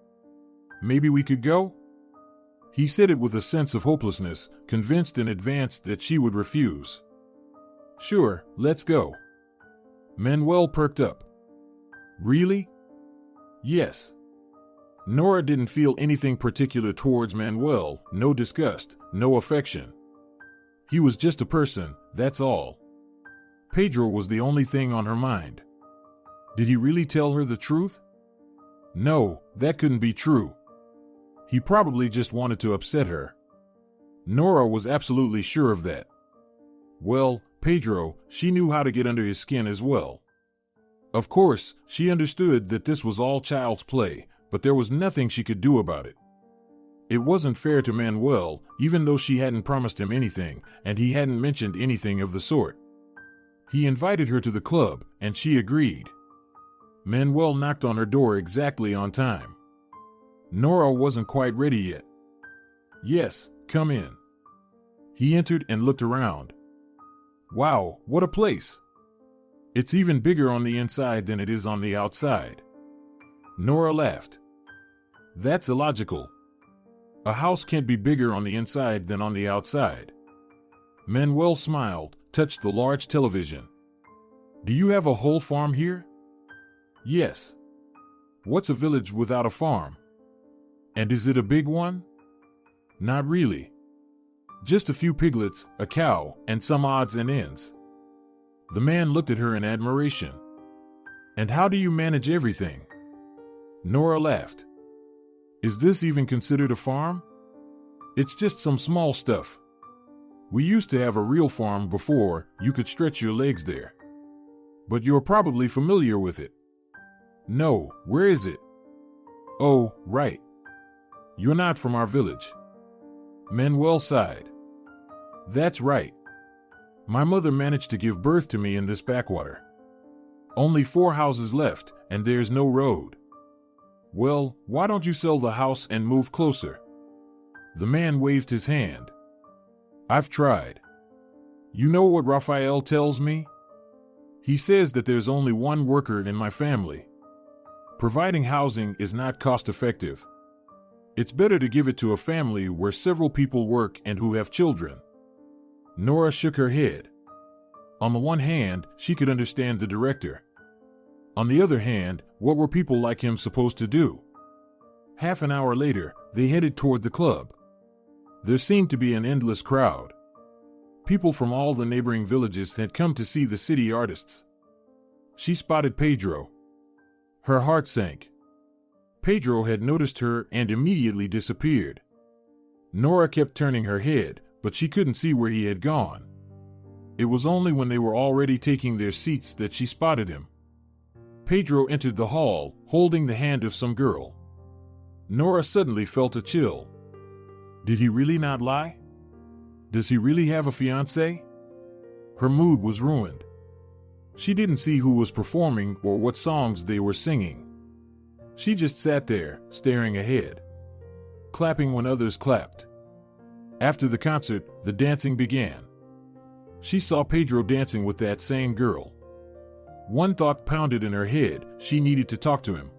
Maybe we could go?" He said it with a sense of hopelessness, convinced in advance that she would refuse. "Sure, let's go." Manuel perked up. "Really?" "Yes." Nora didn't feel anything particular towards Manuel, no disgust, no affection. He was just a person, that's all. Pedro was the only thing on her mind. Did he really tell her the truth? No, that couldn't be true. He probably just wanted to upset her. Nora was absolutely sure of that. Well, Pedro, she knew how to get under his skin as well. Of course, she understood that this was all child's play, but there was nothing she could do about it. It wasn't fair to Manuel, even though she hadn't promised him anything, and he hadn't mentioned anything of the sort. He invited her to the club, and she agreed. Manuel knocked on her door exactly on time. Nora wasn't quite ready yet. "Yes, come in." He entered and looked around. Wow, what a place! It's even bigger on the inside than it is on the outside. Nora laughed. That's illogical. A house can't be bigger on the inside than on the outside. Manuel smiled, touched the large television. "Do you have a whole farm here?" "Yes." "What's a village without a farm? And is it a big one?" "Not really. Just a few piglets, a cow, and some odds and ends." The man looked at her in admiration. "And how do you manage everything?" Nora laughed. "Is this even considered a farm? It's just some small stuff. We used to have a real farm before, you could stretch your legs there. But you're probably familiar with it." "No, where is it?" "Oh, right. You're not from our village." Manuel sighed. "That's right. My mother managed to give birth to me in this backwater. Only 4 houses left, and there's no road." "Well, why don't you sell the house and move closer?" The man waved his hand. "I've tried. You know what Raphael tells me? He says that there's only one worker in my family. Providing housing is not cost-effective. It's better to give it to a family where several people work and who have children." Nora shook her head. On the one hand, she could understand the director. On the other hand, what were people like him supposed to do? Half an hour later, they headed toward the club. There seemed to be an endless crowd. People from all the neighboring villages had come to see the city artists. She spotted Pedro. Her heart sank. Pedro had noticed her and immediately disappeared. Nora kept turning her head, but she couldn't see where he had gone. It was only when they were already taking their seats that she spotted him. Pedro entered the hall, holding the hand of some girl. Nora suddenly felt a chill. Did he really not lie? Does he really have a fiancé? Her mood was ruined. She didn't see who was performing or what songs they were singing. She just sat there, staring ahead, clapping when others clapped. After the concert, the dancing began. She saw Pedro dancing with that same girl. One thought pounded in her head: she needed to talk to him.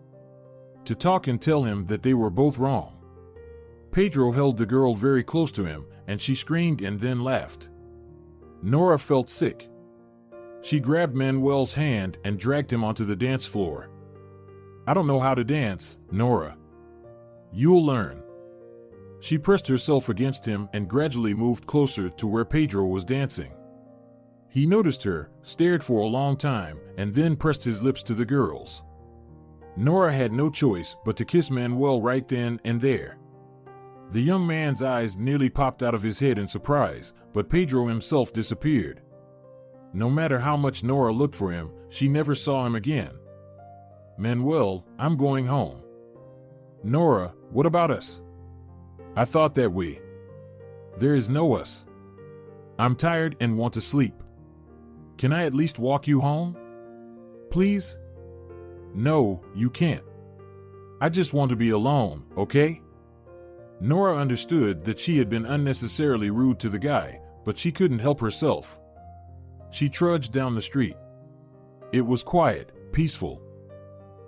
To talk and tell him that they were both wrong. Pedro held the girl very close to him, and she screamed and then laughed. Nora felt sick. She grabbed Manuel's hand and dragged him onto the dance floor. I don't know how to dance, Nora. You'll learn. She pressed herself against him and gradually moved closer to where Pedro was dancing. He noticed her, stared for a long time, and then pressed his lips to the girl's. Nora had no choice but to kiss Manuel right then and there. The young man's eyes nearly popped out of his head in surprise, but Pedro himself disappeared. No matter how much Nora looked for him, she never saw him again. Manuel, I'm going home. Nora, what about us? I thought that there is no us. I'm tired and want to sleep. Can I at least walk you home? Please? No, you can't. I just want to be alone, okay? Nora understood that she had been unnecessarily rude to the guy, but she couldn't help herself. She trudged down the street. It was quiet, peaceful.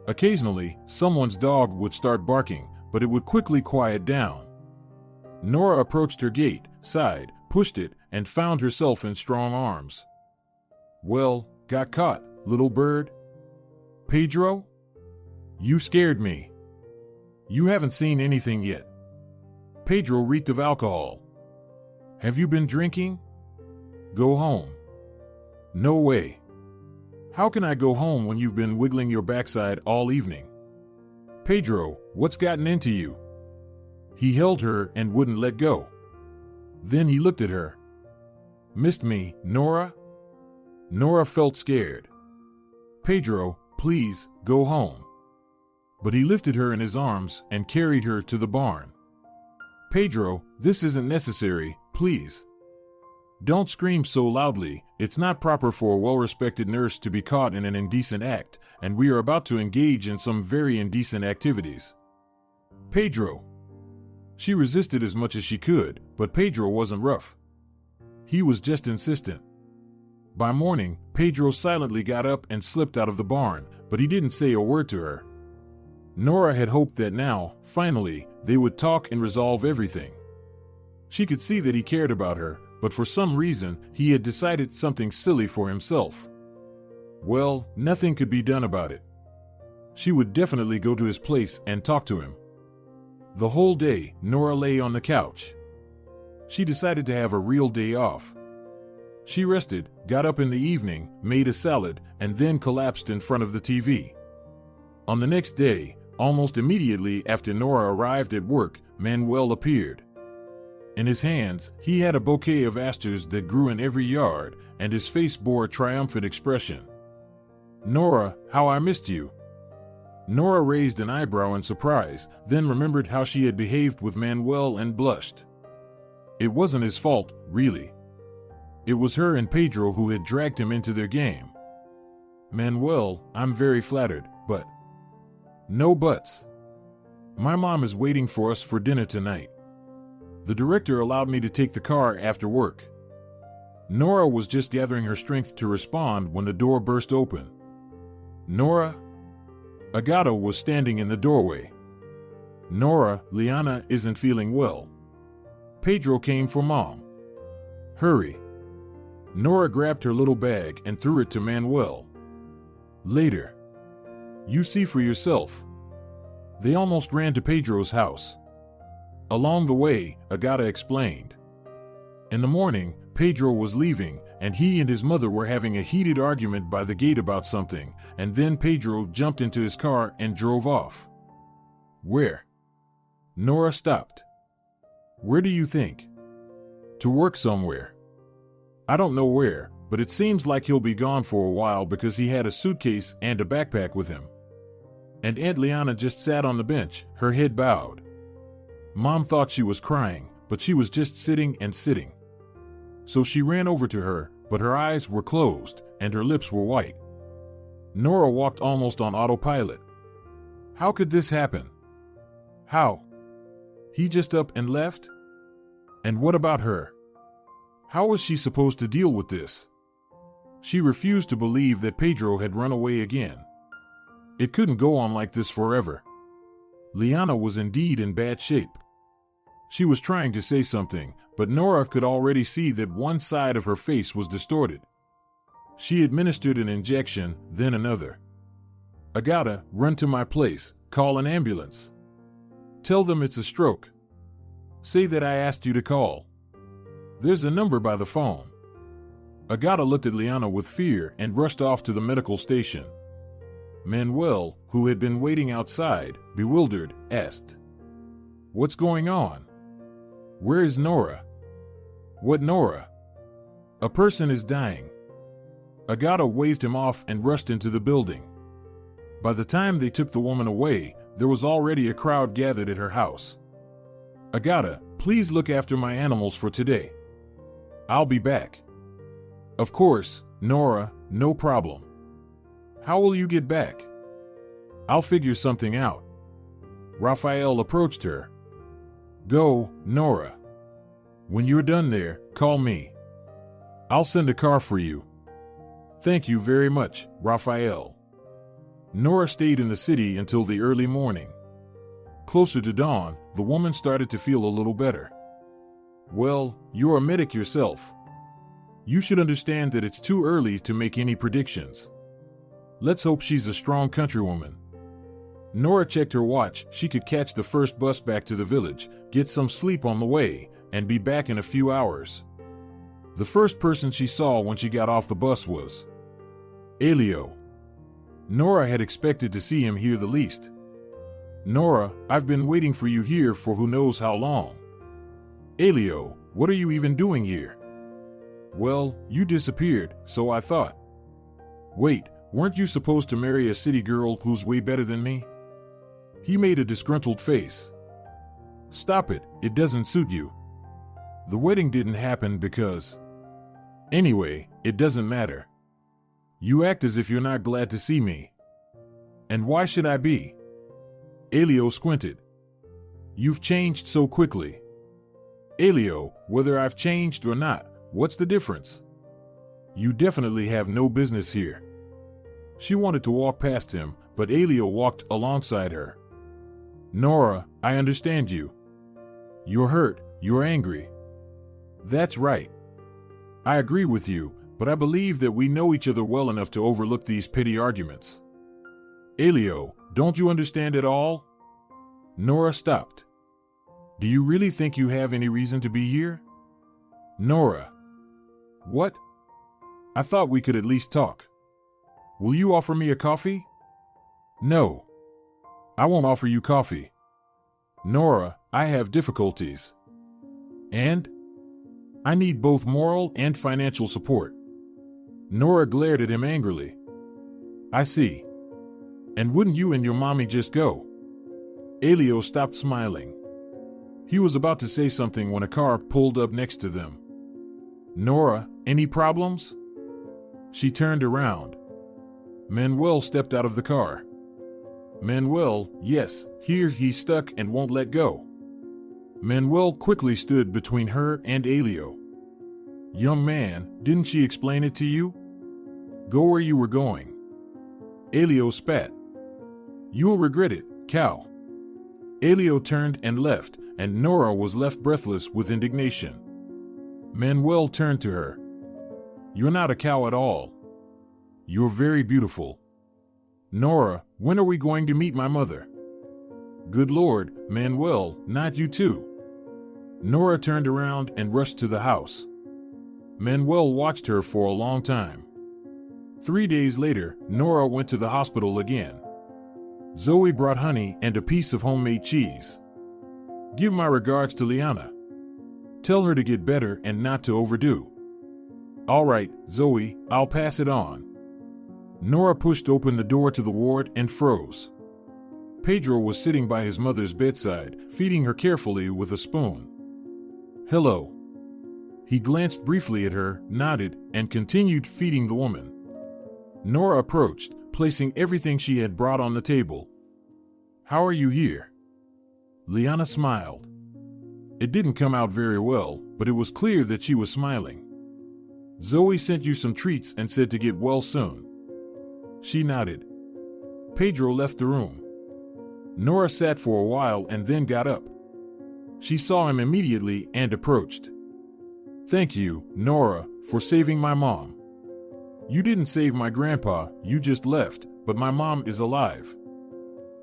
Occasionally, someone's dog would start barking, but it would quickly quiet down. Nora approached her gate, sighed, pushed it, and found herself in strong arms. Well, got caught, little bird? Pedro? You scared me. You haven't seen anything yet. Pedro reeked of alcohol. Have you been drinking? Go home. No way. How can I go home when you've been wiggling your backside all evening? Pedro, what's gotten into you? He held her and wouldn't let go. Then he looked at her. Missed me, Nora? Nora felt scared. Pedro, please, go home. But he lifted her in his arms and carried her to the barn. Pedro, this isn't necessary, please. Don't scream so loudly. It's not proper for a well-respected nurse to be caught in an indecent act, and we are about to engage in some very indecent activities. Pedro. She resisted as much as she could, but Pedro wasn't rough. He was just insistent. By morning, Pedro silently got up and slipped out of the barn, but he didn't say a word to her. Nora had hoped that now, finally, they would talk and resolve everything. She could see that he cared about her, but for some reason, he had decided something silly for himself. Well, nothing could be done about it. She would definitely go to his place and talk to him. The whole day, Nora lay on the couch. She decided to have a real day off. She rested, got up in the evening, made a salad, and then collapsed in front of the TV. On the next day, almost immediately after Nora arrived at work, Manuel appeared. In his hands, he had a bouquet of asters that grew in every yard, and his face bore a triumphant expression. Nora, how I missed you. Nora raised an eyebrow in surprise, then remembered how she had behaved with Manuel and blushed. It wasn't his fault, really. It was her and Pedro who had dragged him into their game. Manuel, I'm very flattered, but... No buts. My mom is waiting for us for dinner tonight. The director allowed me to take the car after work. Nora was just gathering her strength to respond when the door burst open. Nora? Agata was standing in the doorway. Nora, Liana isn't feeling well. Pedro came for Mom. Hurry. Nora grabbed her little bag and threw it to Manuel. Later. You see for yourself. They almost ran to Pedro's house. Along the way, Agata explained. In the morning, Pedro was leaving, and he and his mother were having a heated argument by the gate about something, and then Pedro jumped into his car and drove off. Where? Nora stopped. Where do you think? To work somewhere. I don't know where, but it seems like he'll be gone for a while because he had a suitcase and a backpack with him. And Aunt Liana just sat on the bench, her head bowed. Mom thought she was crying, but she was just sitting and sitting. So she ran over to her, but her eyes were closed and her lips were white. Nora walked almost on autopilot. How could this happen? How? He just up and left? And what about her? How was she supposed to deal with this? She refused to believe that Pedro had run away again. It couldn't go on like this forever. Liana was indeed in bad shape. She was trying to say something, but Nora could already see that one side of her face was distorted. She administered an injection, then another. Agata, run to my place, call an ambulance. Tell them it's a stroke. Say that I asked you to call. There's a number by the phone. Agata looked at Liana with fear and rushed off to the medical station. Manuel, who had been waiting outside, bewildered, asked, "What's going on? Where is Nora?" "What Nora?" "A person is dying." Agata waved him off and rushed into the building. By the time they took the woman away, there was already a crowd gathered at her house. "Agata, please look after my animals for today. I'll be back." "Of course, Nora, no problem." "How will you get back?" "I'll figure something out." Raphael approached her. "Go, Nora. When you're done there, call me. I'll send a car for you." "Thank you very much, Raphael." Nora stayed in the city until the early morning. Closer to dawn, the woman started to feel a little better. "Well, you're a medic yourself. You should understand that it's too early to make any predictions. Let's hope she's a strong countrywoman." Nora checked her watch. She could catch the first bus back to the village, get some sleep on the way, and be back in a few hours. The first person she saw when she got off the bus was Elio. Nora had expected to see him here the least. "Nora, I've been waiting for you here for who knows how long." "Elio, what are you even doing here?" "Well, you disappeared, so I thought." "Wait, weren't you supposed to marry a city girl who's way better than me?" He made a disgruntled face. "Stop it, it doesn't suit you. The wedding didn't happen because... Anyway, it doesn't matter. You act as if you're not glad to see me. And why should I be?" Elio squinted. "You've changed so quickly." "Elio, whether I've changed or not, what's the difference? You definitely have no business here." She wanted to walk past him, but Elio walked alongside her. "Nora, I understand you. You're hurt, you're angry." "That's right. I agree with you, but I believe that we know each other well enough to overlook these petty arguments." "Elio, don't you understand at all?" Nora stopped. "Do you really think you have any reason to be here?" "Nora." "What? I thought we could at least talk. Will you offer me a coffee?" "No. I won't offer you coffee. Nora, I have difficulties. And? I need both moral and financial support." Nora glared at him angrily. "I see. And wouldn't you and your mommy just go?" Elio stopped smiling. He was about to say something when a car pulled up next to them. "Nora, any problems?" She turned around. Manuel stepped out of the car. "Manuel, yes, here he's stuck and won't let go." Manuel quickly stood between her and Elio. "Young man, didn't she explain it to you? Go where you were going." Elio spat. "You'll regret it, cow." Elio turned and left, and Nora was left breathless with indignation. Manuel turned to her. "You're not a cow at all. You're very beautiful. Nora, when are we going to meet my mother?" "Good Lord, Manuel, not you too." Nora turned around and rushed to the house. Manuel watched her for a long time. 3 days later, Nora went to the hospital again. Zoe brought honey and a piece of homemade cheese. "Give my regards to Liana. Tell her to get better and not to overdo." "All right, Zoe, I'll pass it on." Nora pushed open the door to the ward and froze. Pedro was sitting by his mother's bedside, feeding her carefully with a spoon. "Hello." He glanced briefly at her, nodded, and continued feeding the woman. Nora approached, placing everything she had brought on the table. "How are you here?" Liana smiled. It didn't come out very well, but it was clear that she was smiling. "Zoe sent you some treats and said to get well soon." She nodded. Pedro left the room. Nora sat for a while and then got up. She saw him immediately and approached. "Thank you, Nora, for saving my mom. You didn't save my grandpa, you just left, but my mom is alive.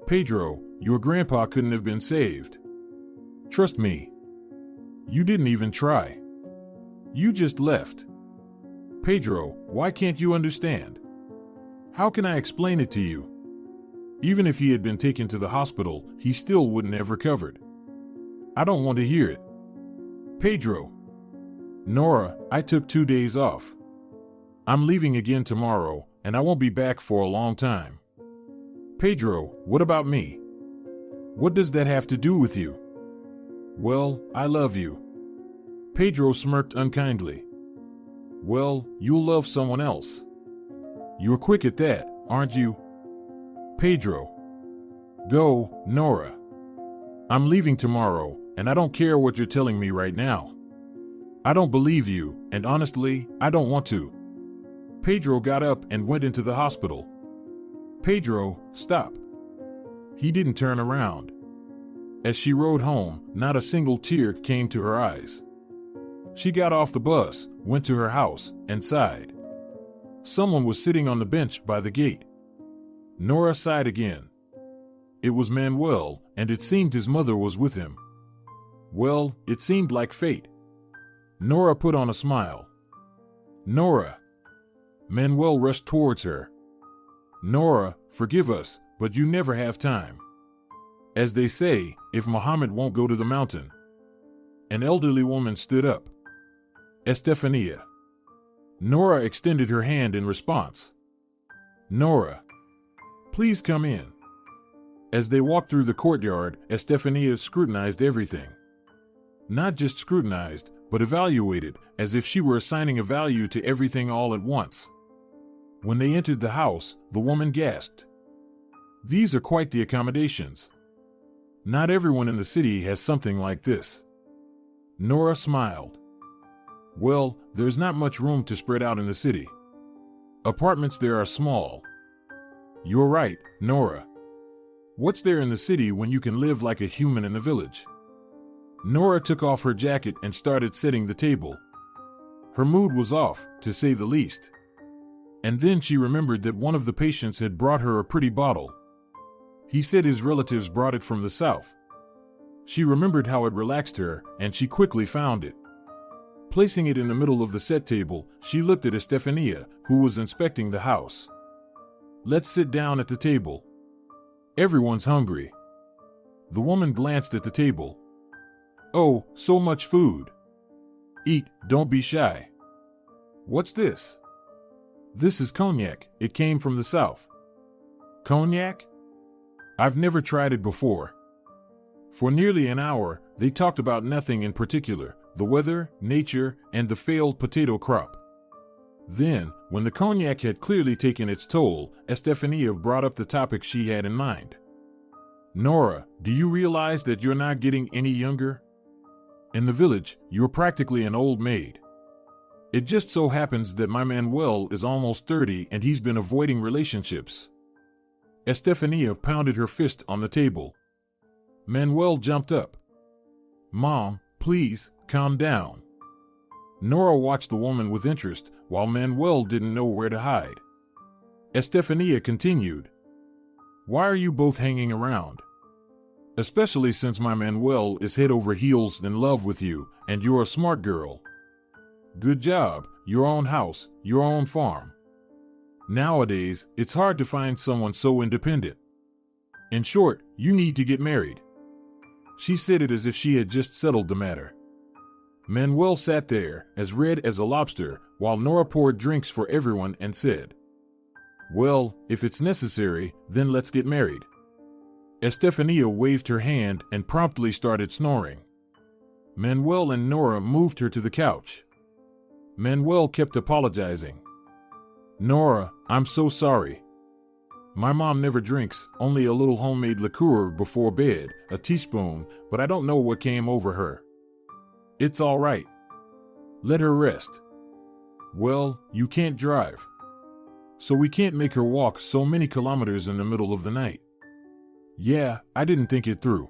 Pedro, your grandpa couldn't have been saved. Trust me. You didn't even try. You just left. Pedro, why can't you understand? How can I explain it to you? Even if he had been taken to the hospital, he still wouldn't have recovered. I don't want to hear it. Pedro. Nora, I took 2 days off. I'm leaving again tomorrow, and I won't be back for a long time. Pedro, what about me? What does that have to do with you? Well, I love you." Pedro smirked unkindly. "Well, you'll love someone else. You're quick at that, aren't you?" Pedro. "Go, Nora. I'm leaving tomorrow, and I don't care what you're telling me right now. I don't believe you, and honestly, I don't want to." Pedro got up and went into the hospital. "Pedro, stop." He didn't turn around. As she rode home, not a single tear came to her eyes. She got off the bus, went to her house, and sighed. Someone was sitting on the bench by the gate. Nora sighed again. It was Manuel, and it seemed his mother was with him. Well, it seemed like fate. Nora put on a smile. "Nora." Manuel rushed towards her. "Nora, forgive us, but you never have time. As they say, if Muhammad won't go to the mountain." An elderly woman stood up. Estefania. Nora extended her hand in response. "Nora, please come in." As they walked through the courtyard, Estefania scrutinized everything. Not just scrutinized, but evaluated, as if she were assigning a value to everything all at once. When they entered the house, the woman gasped. "These are quite the accommodations. Not everyone in the city has something like this." Nora smiled. "Well, there's not much room to spread out in the city. Apartments there are small." "You're right, Nora. What's there in the city when you can live like a human in the village?" Nora took off her jacket and started setting the table. Her mood was off, to say the least. And then she remembered that one of the patients had brought her a pretty bottle. He said his relatives brought it from the south. She remembered how it relaxed her, and she quickly found it. Placing it in the middle of the set table, she looked at Estefania, who was inspecting the house. "Let's sit down at the table. Everyone's hungry." The woman glanced at the table. "Oh, so much food. Eat, don't be shy." "What's this?" "This is cognac, it came from the south." "Cognac? I've never tried it before." For nearly an hour, they talked about nothing in particular, the weather, nature, and the failed potato crop. Then, when the cognac had clearly taken its toll, Estefania brought up the topic she had in mind. "Nora, do you realize that you're not getting any younger? In the village, you're practically an old maid. It just so happens that my Manuel is almost 30 and he's been avoiding relationships." Estefania pounded her fist on the table. Manuel jumped up. "Mom, please, calm down." Nora watched the woman with interest, while Manuel didn't know where to hide. Estefania continued. "Why are you both hanging around? Especially since my Manuel is head over heels in love with you, and you're a smart girl. Good job, your own house, your own farm. Nowadays, it's hard to find someone so independent. In short, you need to get married." She said it as if she had just settled the matter. Manuel sat there, as red as a lobster, while Nora poured drinks for everyone and said, "Well, if it's necessary, then let's get married." Estefania waved her hand and promptly started snoring. Manuel and Nora moved her to the couch. Manuel kept apologizing. Nora, I'm so sorry. My mom never drinks, only a little homemade liqueur before bed, a teaspoon, but I don't know what came over her. It's all right. Let her rest. Well, you can't drive. So we can't make her walk so many kilometers in the middle of the night. Yeah, I didn't think it through.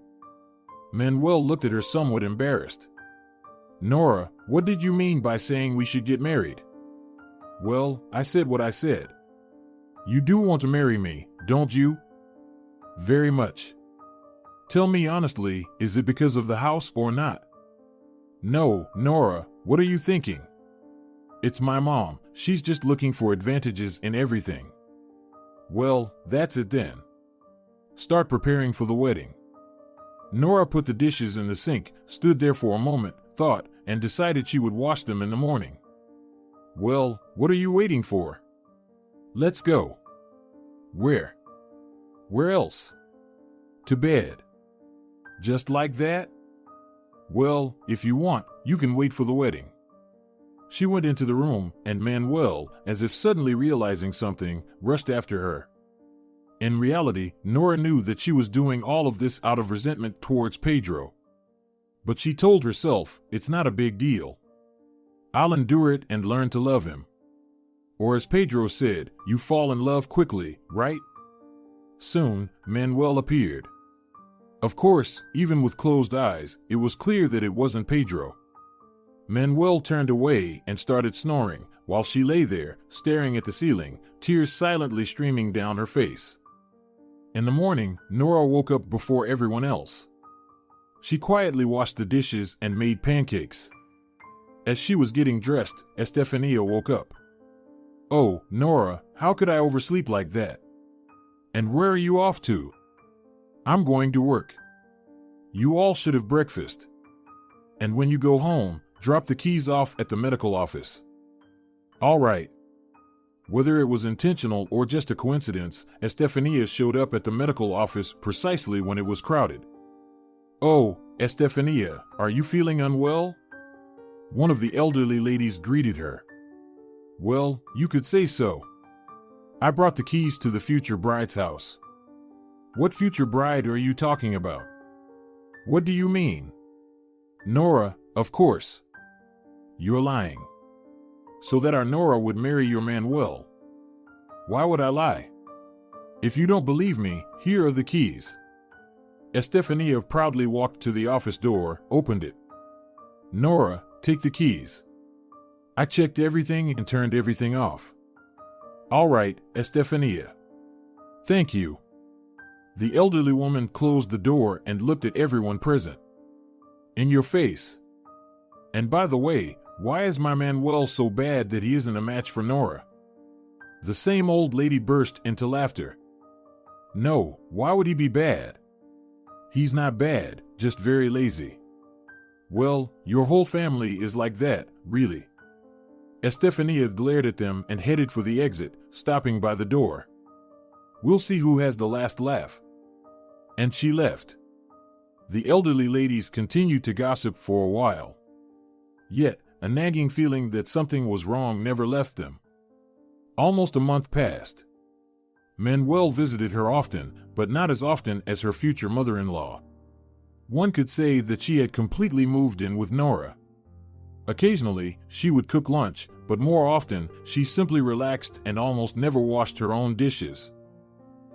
Manuel looked at her somewhat embarrassed. Nora, what did you mean by saying we should get married? Well, I said what I said. You do want to marry me, don't you? Very much. Tell me honestly, is it because of the house or not? No, Nora, what are you thinking? It's my mom, she's just looking for advantages in everything. Well, that's it then. Start preparing for the wedding. Nora put the dishes in the sink, stood there for a moment, thought, and decided she would wash them in the morning. Well, what are you waiting for? Let's go. Where? Where else? To bed. Just like that? Well, if you want, you can wait for the wedding. She went into the room, and Manuel, as if suddenly realizing something, rushed after her. In reality, Nora knew that she was doing all of this out of resentment towards Pedro. But she told herself, it's not a big deal. I'll endure it and learn to love him. Or as Pedro said, you fall in love quickly, right? Soon, Manuel appeared. Of course, even with closed eyes, it was clear that it wasn't Pedro. Manuel turned away and started snoring, while she lay there, staring at the ceiling, tears silently streaming down her face. In the morning, Nora woke up before everyone else. She quietly washed the dishes and made pancakes. As she was getting dressed, Estefania woke up. Oh, Nora, how could I oversleep like that? And where are you off to? I'm going to work. You all should have breakfast. And when you go home, drop the keys off at the medical office. All right. Whether it was intentional or just a coincidence, Estefania showed up at the medical office precisely when it was crowded. Oh, Estefania, are you feeling unwell? One of the elderly ladies greeted her. Well, you could say so. I brought the keys to the future bride's house. What future bride are you talking about? What do you mean? Nora, of course. You're lying. So that our Nora would marry your Manuel. Why would I lie? If you don't believe me, here are the keys. Estefania proudly walked to the office door, opened it. Nora, take the keys. I checked everything and turned everything off. All right, Estefania. Thank you. The elderly woman closed the door and looked at everyone present. In your face. And by the way, why is my Manuel so bad that he isn't a match for Nora? The same old lady burst into laughter. No, why would he be bad? He's not bad, just very lazy. Well, your whole family is like that, really. Estefania glared at them and headed for the exit, stopping by the door. We'll see who has the last laugh. And she left. The elderly ladies continued to gossip for a while. Yet, a nagging feeling that something was wrong never left them. Almost a month passed. Manuel visited her often, but not as often as her future mother-in-law. One could say that she had completely moved in with Nora. Occasionally, she would cook lunch, but more often, she simply relaxed and almost never washed her own dishes.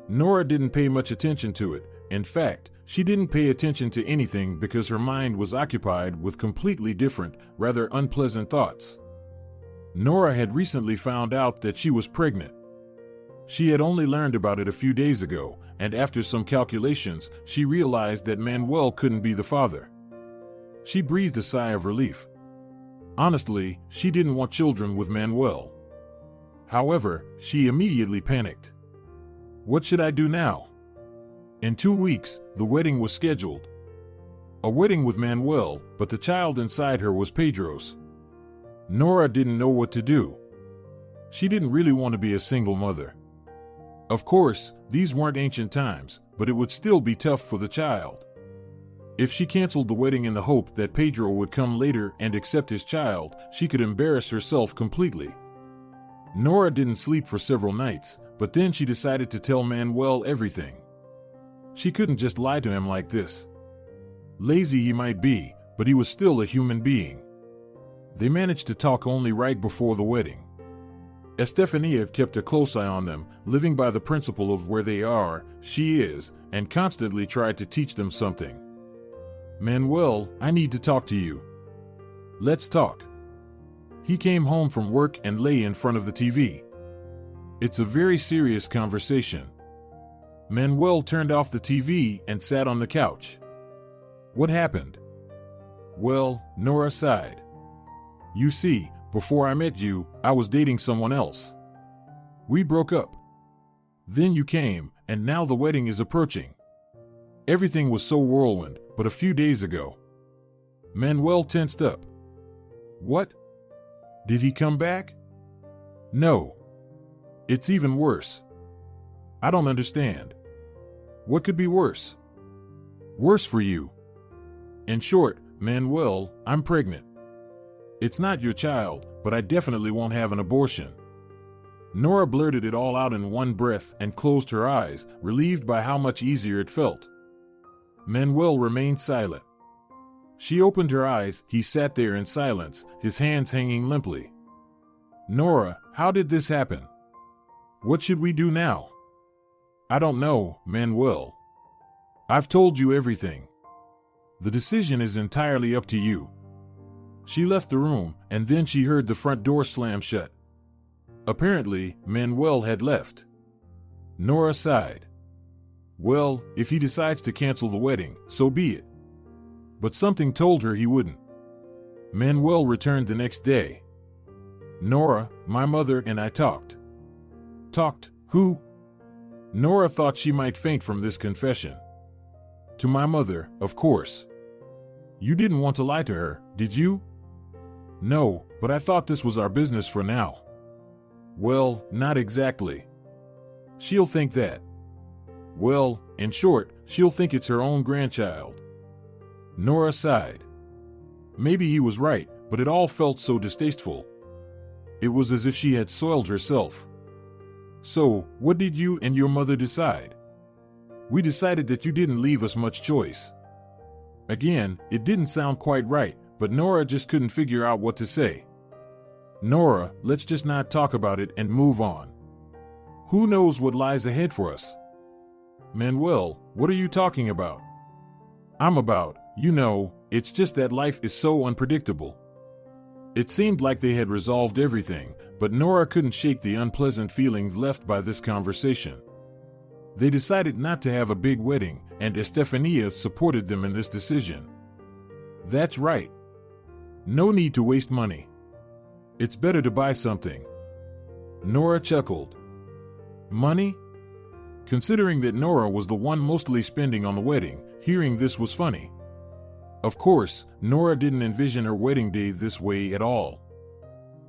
Nora didn't pay much attention to it. In fact, she didn't pay attention to anything because her mind was occupied with completely different, rather unpleasant thoughts. Nora had recently found out that she was pregnant. She had only learned about it a few days ago, and after some calculations, she realized that Manuel couldn't be the father. She breathed a sigh of relief. Honestly, she didn't want children with Manuel. However, she immediately panicked. What should I do now? In 2 weeks, the wedding was scheduled. A wedding with Manuel, but the child inside her was Pedro's. Nora didn't know what to do. She didn't really want to be a single mother. Of course, these weren't ancient times, but it would still be tough for the child. If she canceled the wedding in the hope that Pedro would come later and accept his child, she could embarrass herself completely. Nora didn't sleep for several nights, but then she decided to tell Manuel everything. She couldn't just lie to him like this. Lazy he might be, but he was still a human being. They managed to talk only right before the wedding. Estefania kept a close eye on them, living by the principle of where they are, she is, and constantly tried to teach them something. Manuel, I need to talk to you. Let's talk. He came home from work and lay in front of the TV. It's a very serious conversation. Manuel turned off the TV and sat on the couch. What happened? Well, Nora sighed. You see, before I met you, I was dating someone else. We broke up. Then you came, and now the wedding is approaching. Everything was so whirlwind, but a few days ago. Manuel tensed up. What? Did he come back? No. It's even worse. I don't understand. What could be worse? Worse for you. In short, Manuel, I'm pregnant. It's not your child, but I definitely won't have an abortion. Nora blurted it all out in one breath and closed her eyes, relieved by how much easier it felt. Manuel remained silent. She opened her eyes. He sat there in silence, his hands hanging limply. Nora, how did this happen? What should we do now? I don't know, Manuel. I've told you everything. The decision is entirely up to you. She left the room, and then she heard the front door slam shut. Apparently, Manuel had left. Nora sighed. Well, if he decides to cancel the wedding, so be it. But something told her he wouldn't. Manuel returned the next day. Nora, my mother and I talked. Talked? Who? Nora thought she might faint from this confession. To my mother, of course. You didn't want to lie to her, did you? No, but I thought this was our business for now. Well, not exactly. She'll think that. Well, in short, she'll think it's her own grandchild. Nora sighed. Maybe he was right, but it all felt so distasteful. It was as if she had soiled herself. So, what did you and your mother decide? We decided that you didn't leave us much choice. Again, it didn't sound quite right, but Nora just couldn't figure out what to say. Nora, let's just not talk about it and move on. Who knows what lies ahead for us? Manuel, what are you talking about? I'm about, it's just that life is so unpredictable. It seemed like they had resolved everything, but Nora couldn't shake the unpleasant feelings left by this conversation. They decided not to have a big wedding, and Estefania supported them in this decision. That's right. No need to waste money. It's better to buy something. Nora chuckled. Money? Considering that Nora was the one mostly spending on the wedding, hearing this was funny. Of course, Nora didn't envision her wedding day this way at all.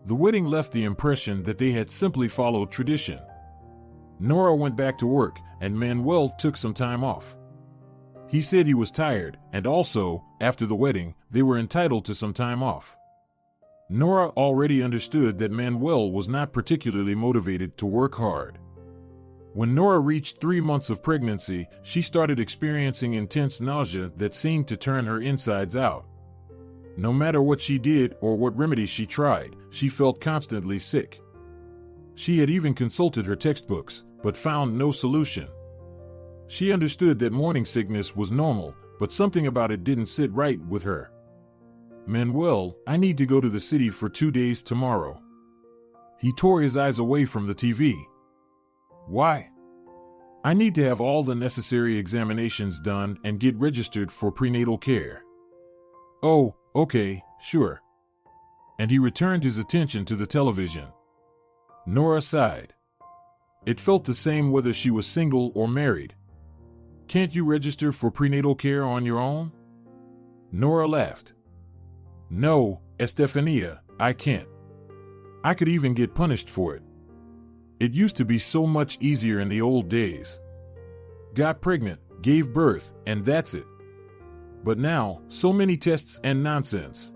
The wedding left the impression that they had simply followed tradition. Nora went back to work, and Manuel took some time off. He said he was tired, and also, after the wedding, they were entitled to some time off. Nora already understood that Manuel was not particularly motivated to work hard. When Nora reached 3 months of pregnancy, she started experiencing intense nausea that seemed to turn her insides out. No matter what she did or what remedies she tried, she felt constantly sick. She had even consulted her textbooks, but found no solution. She understood that morning sickness was normal, but something about it didn't sit right with her. Manuel, I need to go to the city for 2 days tomorrow. He tore his eyes away from the TV. Why? I need to have all the necessary examinations done and get registered for prenatal care. Oh, okay, sure. And he returned his attention to the television. Nora sighed. It felt the same whether she was single or married. Can't you register for prenatal care on your own? Nora laughed. No, Estefania, I can't. I could even get punished for it. It used to be so much easier in the old days. Got pregnant, gave birth, and that's it. But now, so many tests and nonsense.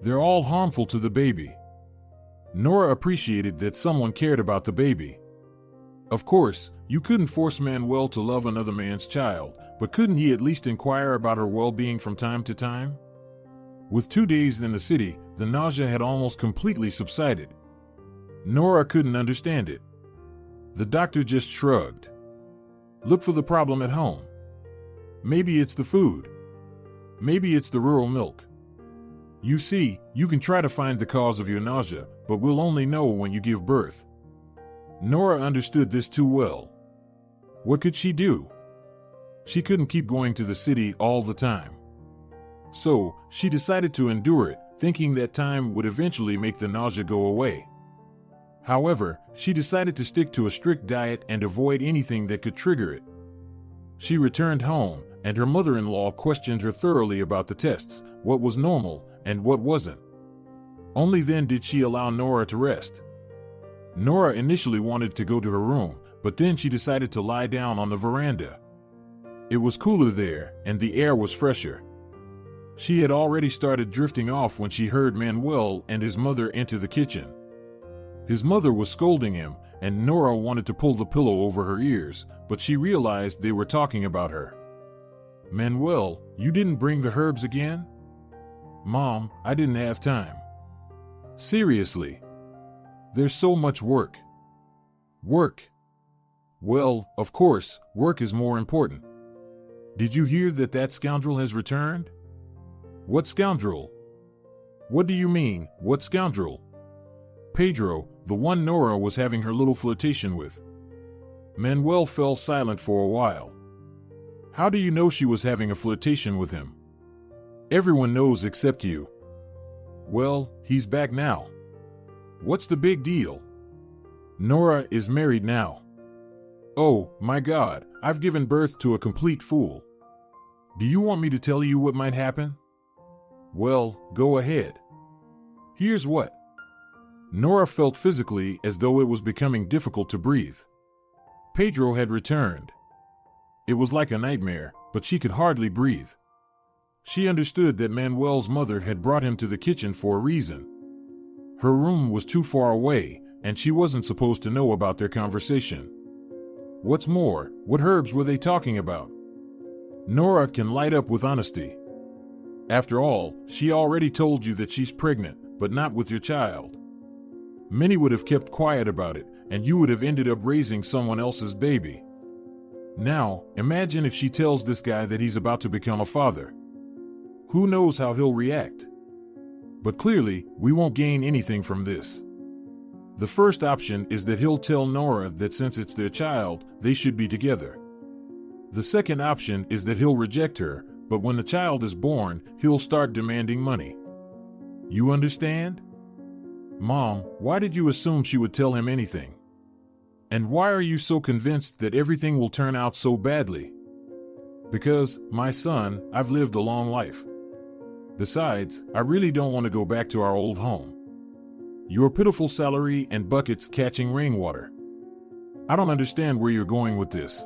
They're all harmful to the baby. Nora appreciated that someone cared about the baby. Of course, you couldn't force Manuel to love another man's child, but couldn't he at least inquire about her well-being from time to time? With 2 days in the city, the nausea had almost completely subsided. Nora couldn't understand it. The doctor just shrugged. Look for the problem at home. Maybe it's the food. Maybe it's the rural milk. You see, you can try to find the cause of your nausea, but we'll only know when you give birth. Nora understood this too well. What could she do? She couldn't keep going to the city all the time. So, she decided to endure it, thinking that time would eventually make the nausea go away. However, she decided to stick to a strict diet and avoid anything that could trigger it. She returned home, and her mother-in-law questioned her thoroughly about the tests, what was normal and what wasn't. Only then did she allow Nora to rest. Nora initially wanted to go to her room, but then she decided to lie down on the veranda. It was cooler there, and the air was fresher. She had already started drifting off when she heard Manuel and his mother enter the kitchen. His mother was scolding him, and Nora wanted to pull the pillow over her ears, but she realized they were talking about her. Manuel, you didn't bring the herbs again? Mom, I didn't have time. Seriously. There's so much work. Work. Well, of course, work is more important. Did you hear that that scoundrel has returned? What scoundrel? What do you mean, what scoundrel? Pedro, the one Nora was having her little flirtation with. Manuel fell silent for a while. How do you know she was having a flirtation with him? Everyone knows except you. Well, he's back now. What's the big deal? Nora is married now. Oh, my God, I've given birth to a complete fool. Do you want me to tell you what might happen? Well, go ahead. Here's what. Nora felt physically as though it was becoming difficult to breathe. Pedro had returned. It was like a nightmare, but she could hardly breathe. She understood that Manuel's mother had brought him to the kitchen for a reason. Her room was too far away, and she wasn't supposed to know about their conversation. What's more, what herbs were they talking about? Nora can light up with honesty. After all, she already told you that she's pregnant, but not with your child. Many would have kept quiet about it, and you would have ended up raising someone else's baby. Now, imagine if she tells this guy that he's about to become a father. Who knows how he'll react? But clearly, we won't gain anything from this. The first option is that he'll tell Nora that since it's their child, they should be together. The second option is that he'll reject her, but when the child is born, he'll start demanding money. You understand? Mom, why did you assume she would tell him anything? And why are you so convinced that everything will turn out so badly? Because, my son, I've lived a long life. Besides, I really don't want to go back to our old home. Your pitiful salary and buckets catching rainwater. I don't understand where you're going with this.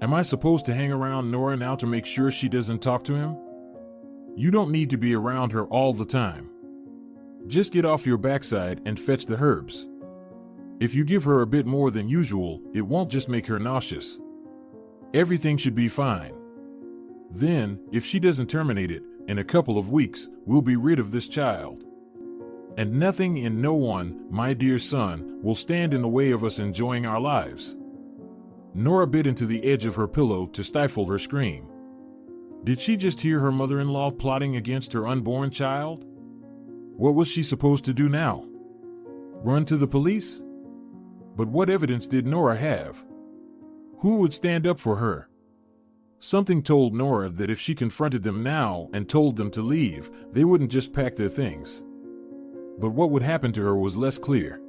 Am I supposed to hang around Nora now to make sure she doesn't talk to him? You don't need to be around her all the time. Just get off your backside and fetch the herbs. If you give her a bit more than usual, it won't just make her nauseous. Everything should be fine. Then, if she doesn't terminate it, in a couple of weeks, we'll be rid of this child. And nothing and no one, my dear son, will stand in the way of us enjoying our lives. Nora bit into the edge of her pillow to stifle her scream. Did she just hear her mother-in-law plotting against her unborn child? What was she supposed to do now? Run to the police? But what evidence did Nora have? Who would stand up for her? Something told Nora that if she confronted them now and told them to leave, they wouldn't just pack their things. But what would happen to her was less clear.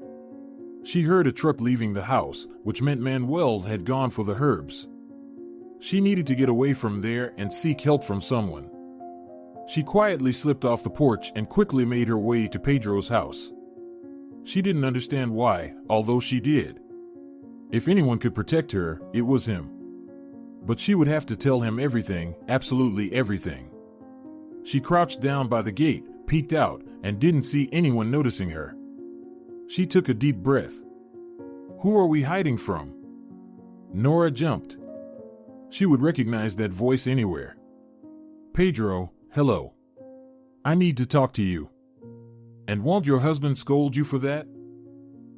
She heard a truck leaving the house, which meant Manuel had gone for the herbs. She needed to get away from there and seek help from someone. She quietly slipped off the porch and quickly made her way to Pedro's house. She didn't understand why, although she did. If anyone could protect her, it was him. But she would have to tell him everything, absolutely everything. She crouched down by the gate, peeked out, and didn't see anyone noticing her. She took a deep breath. Who are we hiding from? Nora jumped. She would recognize that voice anywhere. Pedro, hello. I need to talk to you. And won't your husband scold you for that?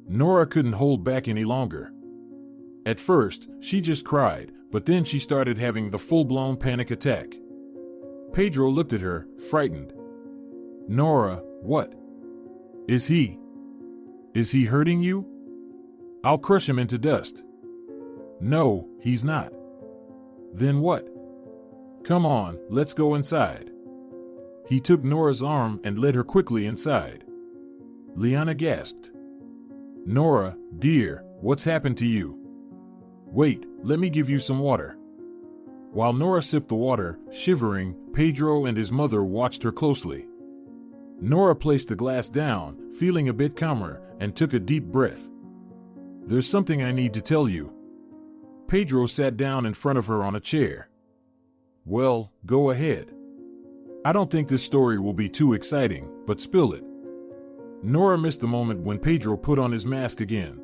Nora couldn't hold back any longer. At first, she just cried, but then she started having the full-blown panic attack. Pedro looked at her, frightened. Nora, what? Is he hurting you? I'll crush him into dust. No, he's not. Then what? Come on, let's go inside. He took Nora's arm and led her quickly inside. Liana gasped. Nora, dear, what's happened to you? Wait, let me give you some water. While Nora sipped the water, shivering, Pedro and his mother watched her closely. Nora placed the glass down, feeling a bit calmer, and took a deep breath. There's something I need to tell you. Pedro sat down in front of her on a chair. Well, go ahead. I don't think this story will be too exciting, but spill it. Nora missed the moment when Pedro put on his mask again.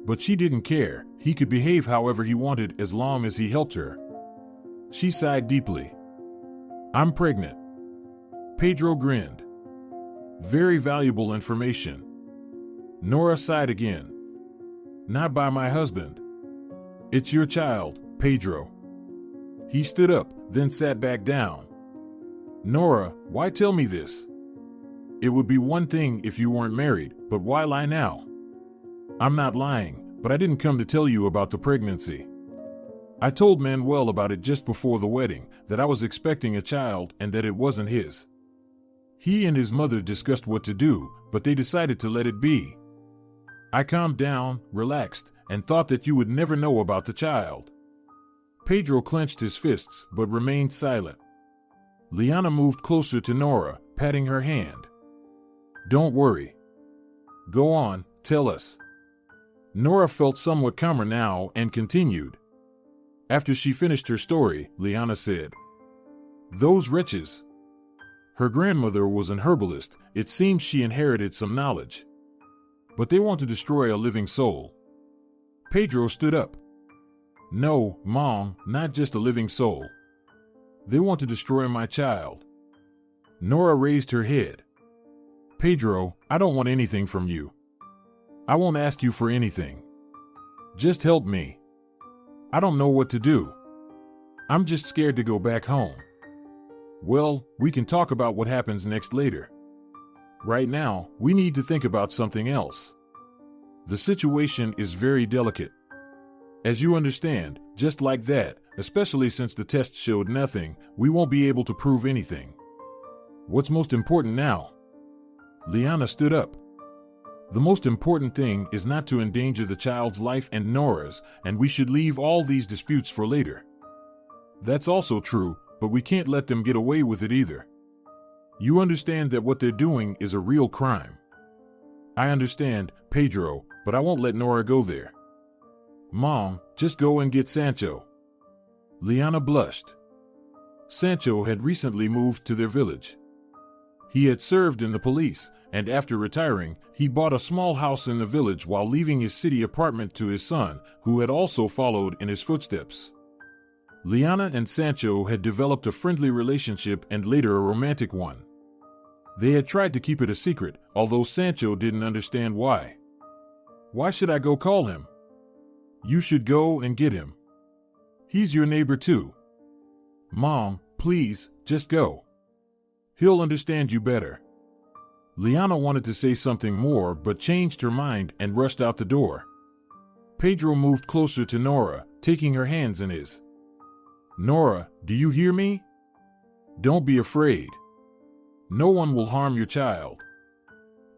But she didn't care. He could behave however he wanted as long as he helped her. She sighed deeply. I'm pregnant. Pedro grinned. Very valuable information. Nora sighed again. Not by my husband. It's your child, Pedro. He stood up, then sat back down. Nora, why tell me this? It would be one thing if you weren't married, but why lie now? I'm not lying, but I didn't come to tell you about the pregnancy. I told Manuel about it just before the wedding, that I was expecting a child and that it wasn't his. He and his mother discussed what to do, but they decided to let it be. I calmed down, relaxed, and thought that you would never know about the child. Pedro clenched his fists but remained silent. Liana moved closer to Nora, patting her hand. Don't worry. Go on, tell us. Nora felt somewhat calmer now and continued. After she finished her story, Liana said, Those wretches. Her grandmother was an herbalist. It seems she inherited some knowledge. But they want to destroy a living soul. Pedro stood up. No, Mom, not just a living soul. They want to destroy my child. Nora raised her head. Pedro, I don't want anything from you. I won't ask you for anything. Just help me. I don't know what to do. I'm just scared to go back home. Well, we can talk about what happens next later. Right now, we need to think about something else. The situation is very delicate. As you understand, just like that, especially since the test showed nothing, we won't be able to prove anything. What's most important now? Liana stood up. The most important thing is not to endanger the child's life and Nora's, and we should leave all these disputes for later. That's also true, but we can't let them get away with it either. You understand that what they're doing is a real crime. I understand, Pedro, but I won't let Nora go there. Mom, just go and get Sancho. Liana blushed. Sancho had recently moved to their village. He had served in the police, and after retiring, he bought a small house in the village while leaving his city apartment to his son, who had also followed in his footsteps. Liana and Sancho had developed a friendly relationship and later a romantic one. They had tried to keep it a secret, although Sancho didn't understand why. Why should I go call him? You should go and get him. He's your neighbor too. Mom, please, just go. He'll understand you better. Liana wanted to say something more but changed her mind and rushed out the door. Pedro moved closer to Nora, taking her hands in his. Nora, do you hear me? Don't be afraid. No one will harm your child.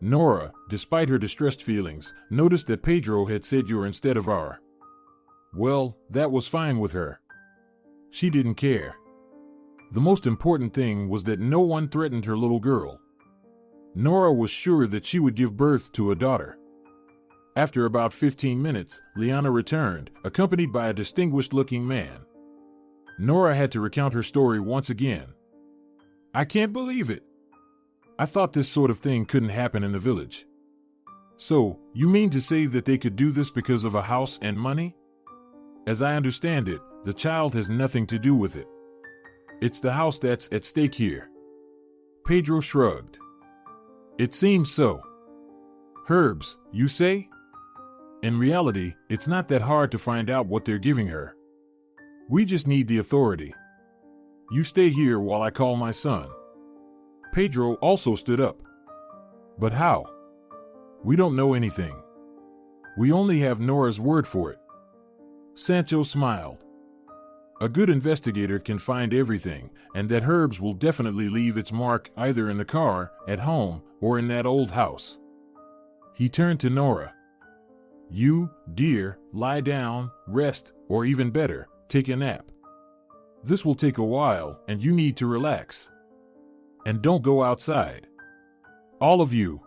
Nora, despite her distressed feelings, noticed that Pedro had said your instead of our. Well, that was fine with her. She didn't care. The most important thing was that no one threatened her little girl. Nora was sure that she would give birth to a daughter. After about 15 minutes, Liana returned, accompanied by a distinguished-looking man. Nora had to recount her story once again. I can't believe it. I thought this sort of thing couldn't happen in the village. So, you mean to say that they could do this because of a house and money? As I understand it, the child has nothing to do with it. It's the house that's at stake here. Pedro shrugged. It seems so. Herbs, you say? In reality, it's not that hard to find out what they're giving her. We just need the authority. You stay here while I call my son. Pedro also stood up. But how? We don't know anything. We only have Nora's word for it. Sancho smiled. A good investigator can find everything, and that herbs will definitely leave its mark either in the car, at home, or in that old house. He turned to Nora. You, dear, lie down, rest, or even better, take a nap. This will take a while, and you need to relax. And don't go outside. All of you.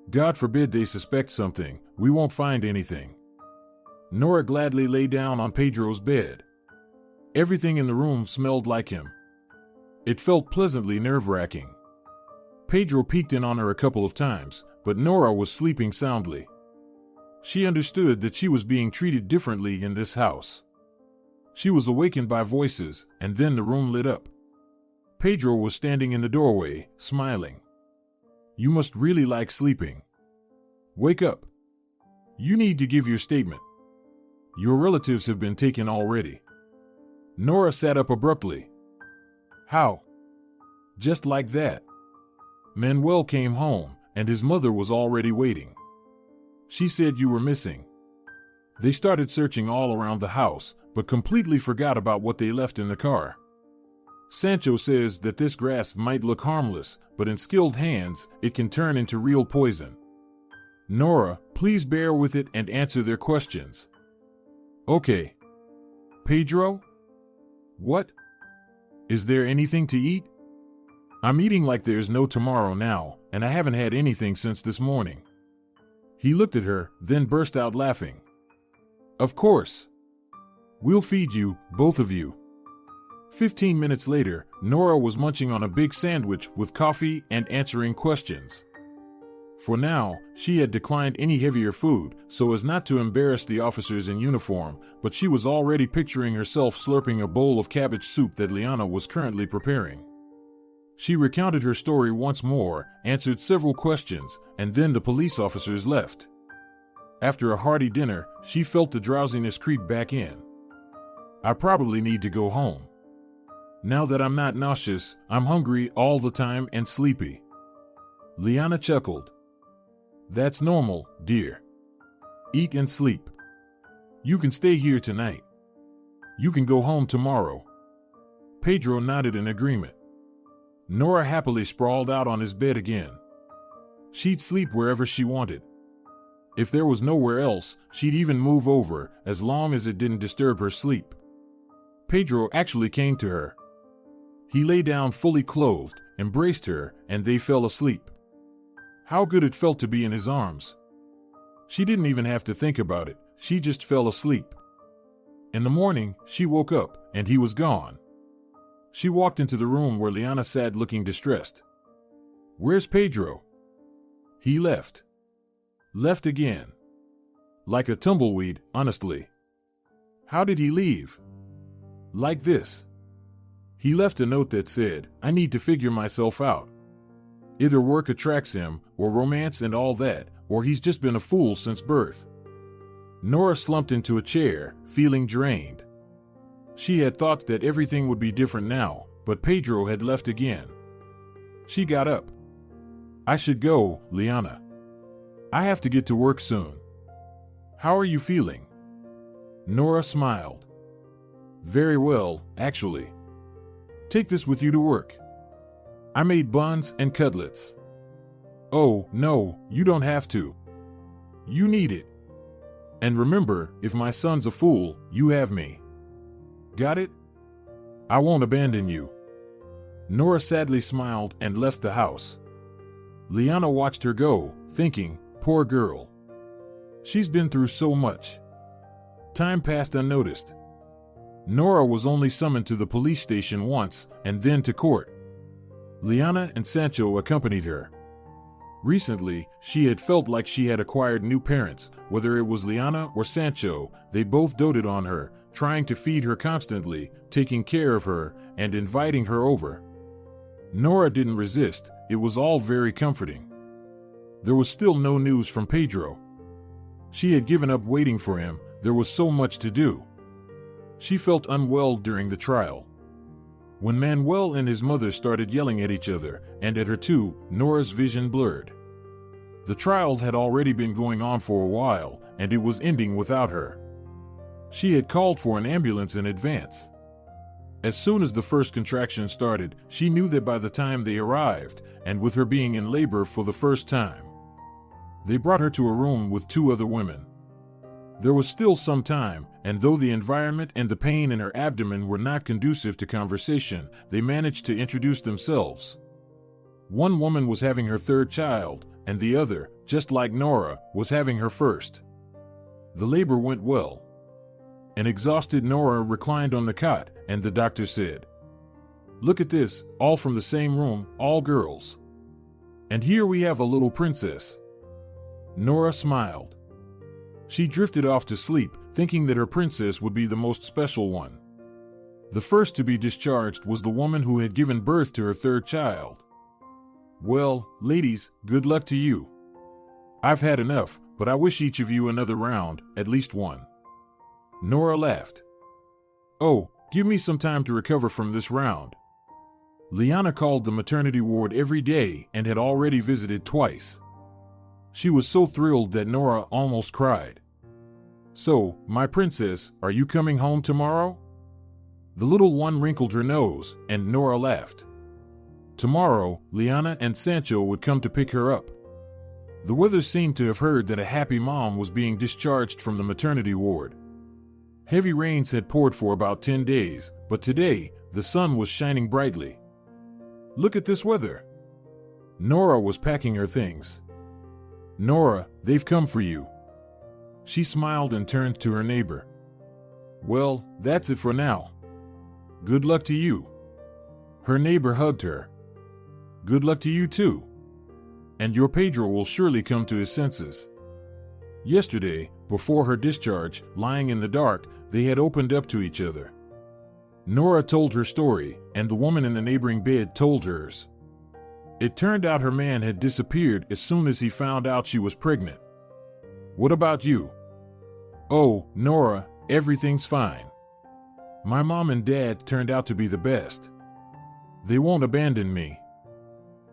God forbid they suspect something, we won't find anything. Nora gladly lay down on Pedro's bed. Everything in the room smelled like him. It felt pleasantly nerve-wracking. Pedro peeked in on her a couple of times, but Nora was sleeping soundly. She understood that she was being treated differently in this house. She was awakened by voices, and then the room lit up. Pedro was standing in the doorway, smiling. You must really like sleeping. Wake up. You need to give your statement. Your relatives have been taken already. Nora sat up abruptly. How? Just like that. Manuel came home, and his mother was already waiting. She said you were missing. They started searching all around the house, but completely forgot about what they left in the car. Sancho says that this grass might look harmless, but in skilled hands, it can turn into real poison. Nora, please bear with it and answer their questions. Okay. Pedro? What? Is there anything to eat? I'm eating like there's no tomorrow now, and I haven't had anything since this morning. He looked at her, then burst out laughing. Of course. We'll feed you, both of you. 15 minutes later, Nora was munching on a big sandwich with coffee and answering questions. For now, she had declined any heavier food so as not to embarrass the officers in uniform, but she was already picturing herself slurping a bowl of cabbage soup that Liana was currently preparing. She recounted her story once more, answered several questions, and then the police officers left. After a hearty dinner, she felt the drowsiness creep back in. I probably need to go home. Now that I'm not nauseous, I'm hungry all the time and sleepy. Liana chuckled. That's normal, dear. Eat and sleep. You can stay here tonight. You can go home tomorrow. Pedro nodded in agreement. Nora happily sprawled out on his bed again. She'd sleep wherever she wanted. If there was nowhere else, she'd even move over, as long as it didn't disturb her sleep. Pedro actually came to her. He lay down fully clothed, embraced her, and they fell asleep. How good it felt to be in his arms. She didn't even have to think about it, she just fell asleep. In the morning, she woke up, and he was gone. She walked into the room where Liana sat looking distressed. Where's Pedro? He left. Left again. Like a tumbleweed, honestly. How did he leave? Like this. He left a note that said, I need to figure myself out. Either work attracts him, or romance and all that, or he's just been a fool since birth. Nora slumped into a chair, feeling drained. She had thought that everything would be different now, but Pedro had left again. She got up. I should go, Liana. I have to get to work soon. How are you feeling? Nora smiled. Very well, actually. Take this with you to work. I made buns and cutlets. Oh, no, you don't have to. You need it. And remember, if my son's a fool, you have me. Got it? I won't abandon you. Nora sadly smiled and left the house. Liana watched her go, thinking, poor girl. She's been through so much. Time passed unnoticed. Nora was only summoned to the police station once and then to court. Liana and Sancho accompanied her. Recently, she had felt like she had acquired new parents. Whether it was Liana or Sancho, they both doted on her, trying to feed her constantly, taking care of her, and inviting her over. Nora didn't resist. It was all very comforting. There was still no news from Pedro. She had given up waiting for him. There was so much to do. She felt unwell during the trial. When Manuel and his mother started yelling at each other, and at her too, Nora's vision blurred. The trial had already been going on for a while, and it was ending without her. She had called for an ambulance in advance. As soon as the first contraction started, she knew that by the time they arrived, and with her being in labor for the first time, they brought her to a room with two other women. There was still some time, and though the environment and the pain in her abdomen were not conducive to conversation, they managed to introduce themselves. One woman was having her third child, and the other, just like Nora, was having her first. The labor went well. An exhausted Nora reclined on the cot, and the doctor said, "Look at this, all from the same room, all girls. And here we have a little princess." Nora smiled. She drifted off to sleep, thinking that her princess would be the most special one. The first to be discharged was the woman who had given birth to her third child. "Well, ladies, good luck to you. I've had enough, but I wish each of you another round, at least one." Nora laughed. "Oh, give me some time to recover from this round." Liana called the maternity ward every day and had already visited twice. She was so thrilled that Nora almost cried. "So, my princess, are you coming home tomorrow?" The little one wrinkled her nose, and Nora laughed. Tomorrow, Liana and Sancho would come to pick her up. The Withers seemed to have heard that a happy mom was being discharged from the maternity ward. Heavy rains had poured for about 10 days, but today, the sun was shining brightly. "Look at this weather." Nora was packing her things. "Nora, they've come for you." She smiled and turned to her neighbor. "Well, that's it for now. Good luck to you." Her neighbor hugged her. "Good luck to you too. And your Pedro will surely come to his senses." Yesterday, before her discharge, lying in the dark, they had opened up to each other. Nora told her story, and the woman in the neighboring bed told hers. It turned out her man had disappeared as soon as he found out she was pregnant. "What about you?" "Oh, Nora, everything's fine. My mom and dad turned out to be the best. They won't abandon me.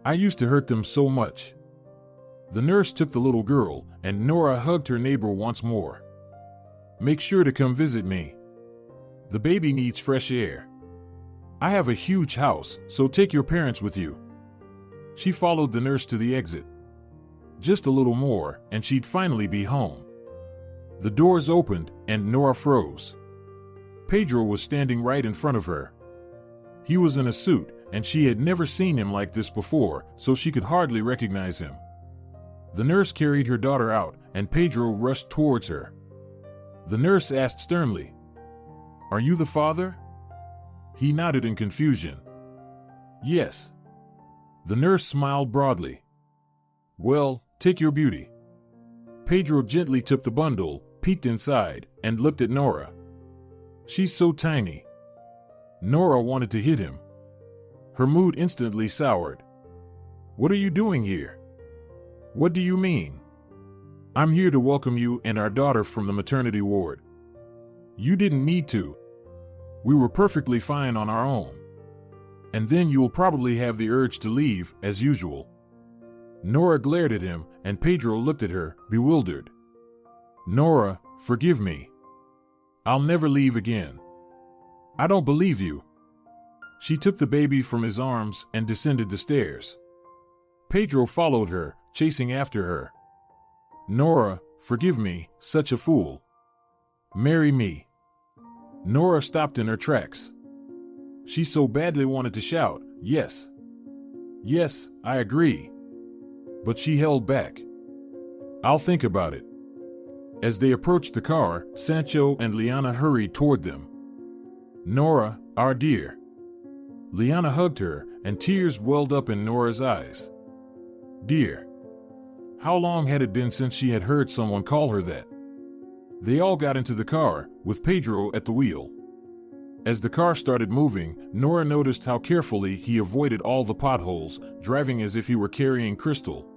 I used to hurt them so much." The nurse took the little girl, and Nora hugged her neighbor once more. "Make sure to come visit me. The baby needs fresh air. I have a huge house, so take your parents with you." She followed the nurse to the exit. Just a little more, and she'd finally be home. The doors opened, and Nora froze. Pedro was standing right in front of her. He was in a suit, and she had never seen him like this before, so she could hardly recognize him. The nurse carried her daughter out, and Pedro rushed towards her. The nurse asked sternly, "Are you the father?" He nodded in confusion. "Yes." The nurse smiled broadly. "Well, take your beauty." Pedro gently took the bundle, peeked inside, and looked at Nora. "She's so tiny." Nora wanted to hit him. Her mood instantly soured. "What are you doing here?" "What do you mean?" "I'm here to welcome you and our daughter from the maternity ward." "You didn't need to. We were perfectly fine on our own. And then you'll probably have the urge to leave, as usual." Nora glared at him, and Pedro looked at her, bewildered. "Nora, forgive me. I'll never leave again." "I don't believe you." She took the baby from his arms and descended the stairs. Pedro followed her, chasing after her. "Nora, forgive me, such a fool. Marry me." Nora stopped in her tracks. She so badly wanted to shout, "Yes. Yes, I agree." But she held back. "I'll think about it." As they approached the car, Sancho and Liana hurried toward them. Nora, our dear. Liana hugged her, and tears welled up in Nora's eyes. Dear. How long had it been since she had heard someone call her that? They all got into the car, with Pedro at the wheel. As the car started moving, Nora noticed how carefully he avoided all the potholes, driving as if he were carrying crystal.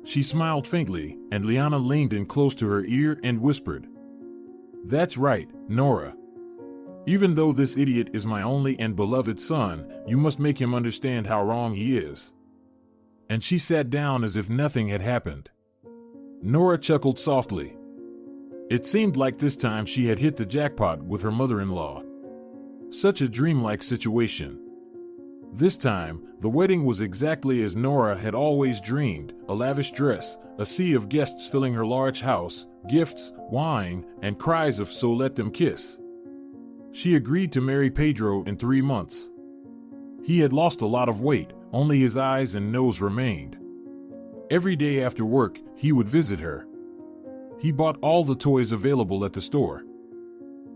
She smiled faintly, and Liana leaned in close to her ear and whispered, "That's right, Nora. Even though this idiot is my only and beloved son, you must make him understand how wrong he is." And she sat down as if nothing had happened. Nora chuckled softly. It seemed like this time she had hit the jackpot with her mother-in-law. Such a dreamlike situation. This time, the wedding was exactly as Nora had always dreamed: a lavish dress, a sea of guests filling her large house, gifts, wine, and cries of "so let them kiss." She agreed to marry Pedro in 3 months. He had lost a lot of weight, only his eyes and nose remained. Every day after work, he would visit her. He bought all the toys available at the store.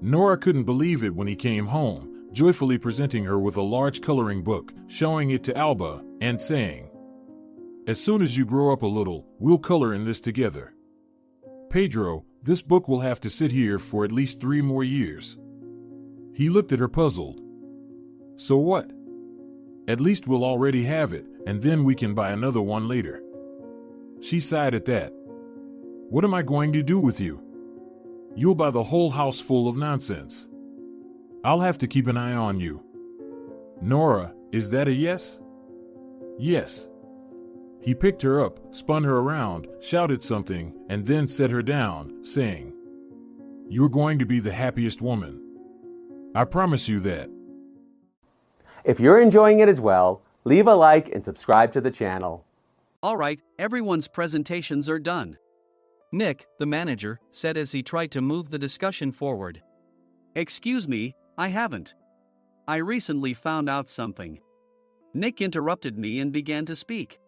Nora couldn't believe it when he came home, joyfully presenting her with a large coloring book, showing it to Alba, and saying, "As soon as you grow up a little, we'll color in this together. Pedro, this book will have to sit here for at least 3 more years." He looked at her puzzled. "So what? At least we'll already have it, and then we can buy another one later." She sighed at that. "What am I going to do with you? You'll buy the whole house full of nonsense. I'll have to keep an eye on you. Nora, is that a yes?" "Yes." He picked her up, spun her around, shouted something, and then set her down, saying, "You're going to be the happiest woman. I promise you that." If you're enjoying it as well, leave a like and subscribe to the channel. All right, everyone's presentations are done. Nick, the manager, said as he tried to move the discussion forward. "Excuse me, I haven't. I recently found out something." Nick interrupted me and began to speak.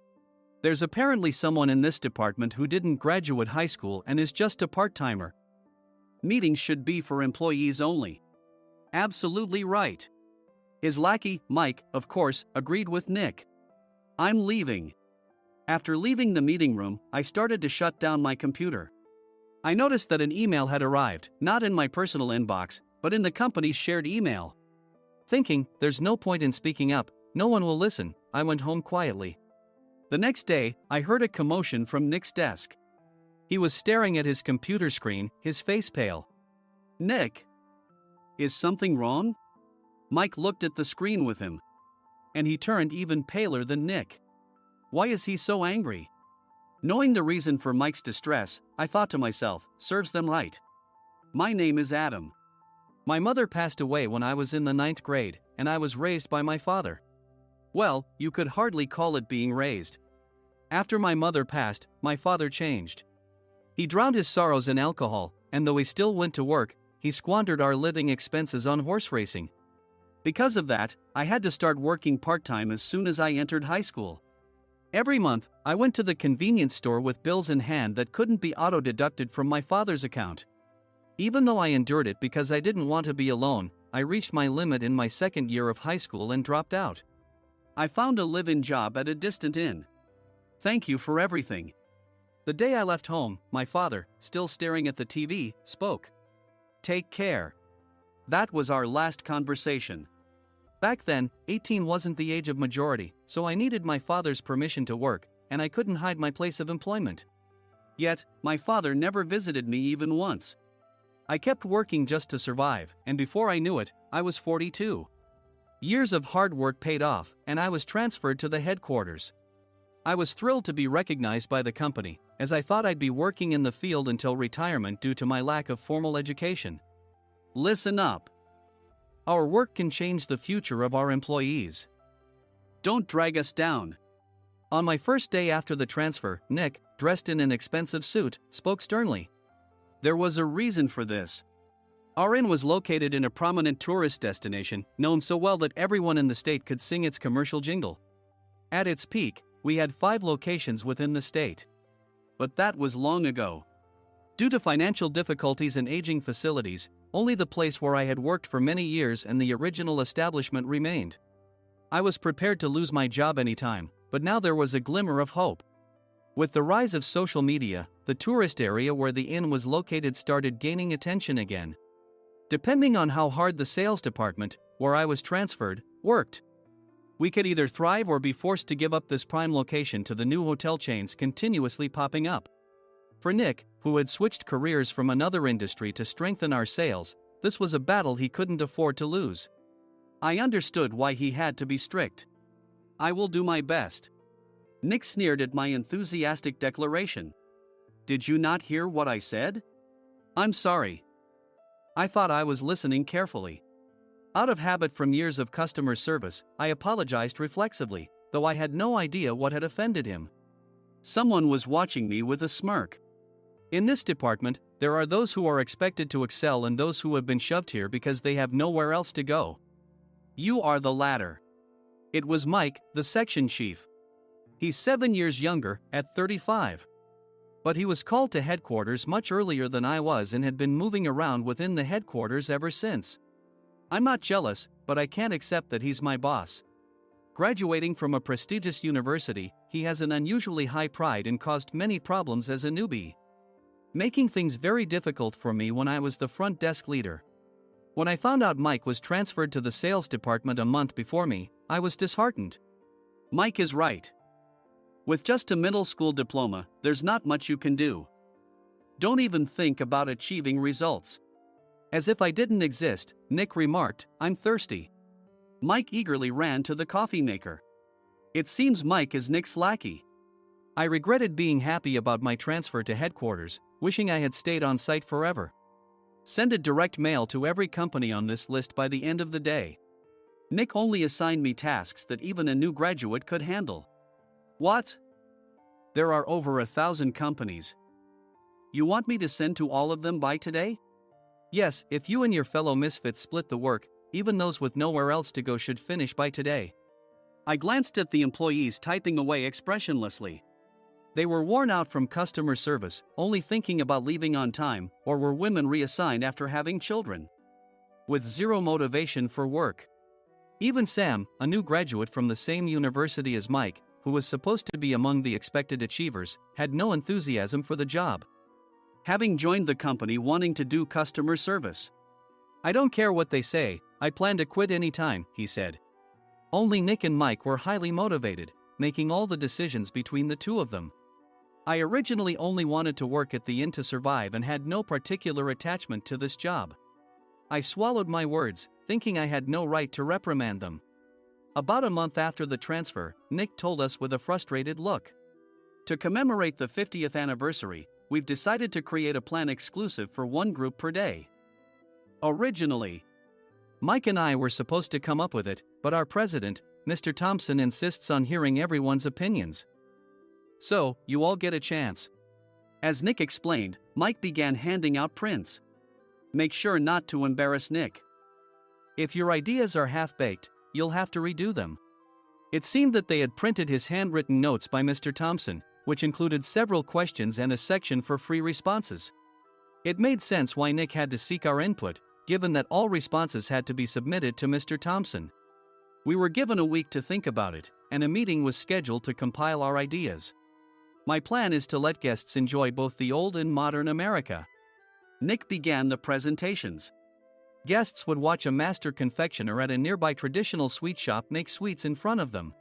"There's apparently someone in this department who didn't graduate high school and is just a part-timer. Meetings should be for employees only." Absolutely right. His lackey, Mike, of course, agreed with Nick. "I'm leaving." After leaving the meeting room, I started to shut down my computer. I noticed that an email had arrived, not in my personal inbox, but in the company's shared email. Thinking, there's no point in speaking up, no one will listen, I went home quietly. The next day, I heard a commotion from Nick's desk. He was staring at his computer screen, his face pale. "Nick, is something wrong?" Mike looked at the screen with him. And he turned even paler than Nick. Why is he so angry? Knowing the reason for Mike's distress, I thought to myself, serves them right. My name is Adam. My mother passed away when I was in the 9th grade, and I was raised by my father. Well, you could hardly call it being raised. After my mother passed, my father changed. He drowned his sorrows in alcohol, and though he still went to work, he squandered our living expenses on horse racing. Because of that, I had to start working part-time as soon as I entered high school. Every month, I went to the convenience store with bills in hand that couldn't be auto-deducted from my father's account. Even though I endured it because I didn't want to be alone, I reached my limit in my 2nd year of high school and dropped out. I found a live-in job at a distant inn. Thank you for everything. The day I left home, my father, still staring at the TV, spoke. Take care. That was our last conversation. Back then, 18 wasn't the age of majority, so I needed my father's permission to work, and I couldn't hide my place of employment. Yet, my father never visited me even once. I kept working just to survive, and before I knew it, I was 42. Years of hard work paid off, and I was transferred to the headquarters. I was thrilled to be recognized by the company, as I thought I'd be working in the field until retirement due to my lack of formal education. Listen up. Our work can change the future of our employees. Don't drag us down. On my first day after the transfer, Nick, dressed in an expensive suit, spoke sternly. There was a reason for this. Our inn was located in a prominent tourist destination, known so well that everyone in the state could sing its commercial jingle. At its peak, we had 5 locations within the state. But that was long ago. Due to financial difficulties and aging facilities, only the place where I had worked for many years and the original establishment remained. I was prepared to lose my job anytime, but now there was a glimmer of hope. With the rise of social media, the tourist area where the inn was located started gaining attention again. Depending on how hard the sales department, where I was transferred, worked, we could either thrive or be forced to give up this prime location to the new hotel chains continuously popping up. For Nick, who had switched careers from another industry to strengthen our sales, this was a battle he couldn't afford to lose. I understood why he had to be strict. "I will do my best." Nick sneered at my enthusiastic declaration. "Did you not hear what I said?" "I'm sorry." I thought I was listening carefully. Out of habit from years of customer service, I apologized reflexively, though I had no idea what had offended him. Someone was watching me with a smirk. In this department, there are those who are expected to excel and those who have been shoved here because they have nowhere else to go. You are the latter. It was Mike, the section chief. He's 7 years younger, at 35. But he was called to headquarters much earlier than I was and had been moving around within the headquarters ever since. I'm not jealous, but I can't accept that he's my boss. Graduating from a prestigious university, he has an unusually high pride and caused many problems as a newbie, making things very difficult for me when I was the front desk leader. When I found out Mike was transferred to the sales department a month before me, I was disheartened. Mike is right. With just a middle school diploma, there's not much you can do. Don't even think about achieving results. As if I didn't exist, Nick remarked, "I'm thirsty." Mike eagerly ran to the coffee maker. It seems Mike is Nick's lackey. I regretted being happy about my transfer to headquarters, wishing I had stayed on site forever. Send a direct mail to every company on this list by the end of the day. Nick only assigned me tasks that even a new graduate could handle. What? There are over 1,000 companies. You want me to send to all of them by today? Yes, if you and your fellow misfits split the work, even those with nowhere else to go should finish by today. I glanced at the employees typing away expressionlessly. They were worn out from customer service, only thinking about leaving on time, or were women reassigned after having children, with zero motivation for work. Even Sam, a new graduate from the same university as Mike, who was supposed to be among the expected achievers, had no enthusiasm for the job, having joined the company wanting to do customer service. "I don't care what they say, I plan to quit any time," he said. Only Nick and Mike were highly motivated, making all the decisions between the two of them. I originally only wanted to work at the inn to survive and had no particular attachment to this job. I swallowed my words, thinking I had no right to reprimand them. About a month after the transfer, Nick told us with a frustrated look. "To commemorate the 50th anniversary, we've decided to create a plan exclusive for one group per day. Originally, Mike and I were supposed to come up with it, but our president, Mr. Thompson, insists on hearing everyone's opinions. So, you all get a chance." As Nick explained, Mike began handing out prints. Make sure not to embarrass Nick. If your ideas are half-baked, you'll have to redo them. It seemed that they had printed his handwritten notes by Mr. Thompson, which included several questions and a section for free responses. It made sense why Nick had to seek our input, given that all responses had to be submitted to Mr. Thompson. We were given a week to think about it, and a meeting was scheduled to compile our ideas. My plan is to let guests enjoy both the old and modern America. Nick began the presentations. Guests would watch a master confectioner at a nearby traditional sweet shop make sweets in front of them.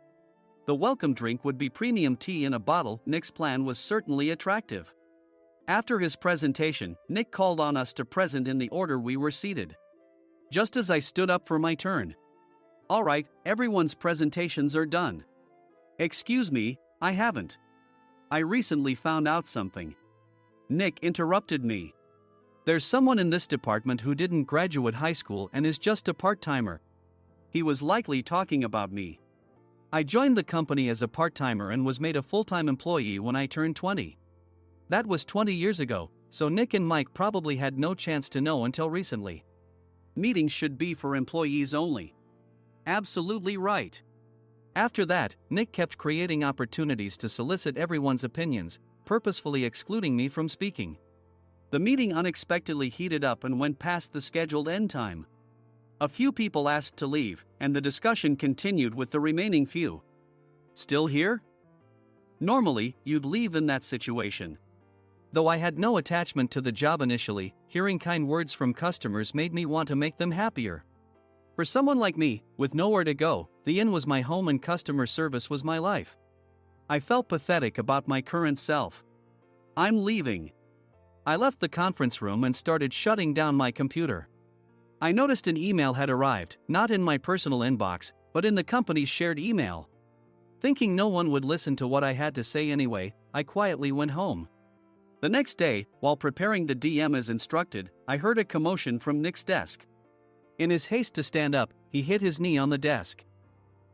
The welcome drink would be premium tea in a bottle. Nick's plan was certainly attractive. After his presentation, Nick called on us to present in the order we were seated. Just as I stood up for my turn. "All right, everyone's presentations are done." "Excuse me, I haven't. I recently found out something." Nick interrupted me. "There's someone in this department who didn't graduate high school and is just a part-timer." He was likely talking about me. I joined the company as a part-timer and was made a full-time employee when I turned 20. That was 20 years ago, so Nick and Mike probably had no chance to know until recently. Meetings should be for employees only. Absolutely right. After that, Nick kept creating opportunities to solicit everyone's opinions, purposefully excluding me from speaking. The meeting unexpectedly heated up and went past the scheduled end time. A few people asked to leave, and the discussion continued with the remaining few. Still here? Normally, you'd leave in that situation. Though I had no attachment to the job initially, hearing kind words from customers made me want to make them happier. For someone like me, with nowhere to go, the inn was my home and customer service was my life. I felt pathetic about my current self. I'm leaving. I left the conference room and started shutting down my computer. I noticed an email had arrived, not in my personal inbox, but in the company's shared email. Thinking no one would listen to what I had to say anyway, I quietly went home. The next day, while preparing the DM as instructed, I heard a commotion from Nick's desk. In his haste to stand up, he hit his knee on the desk.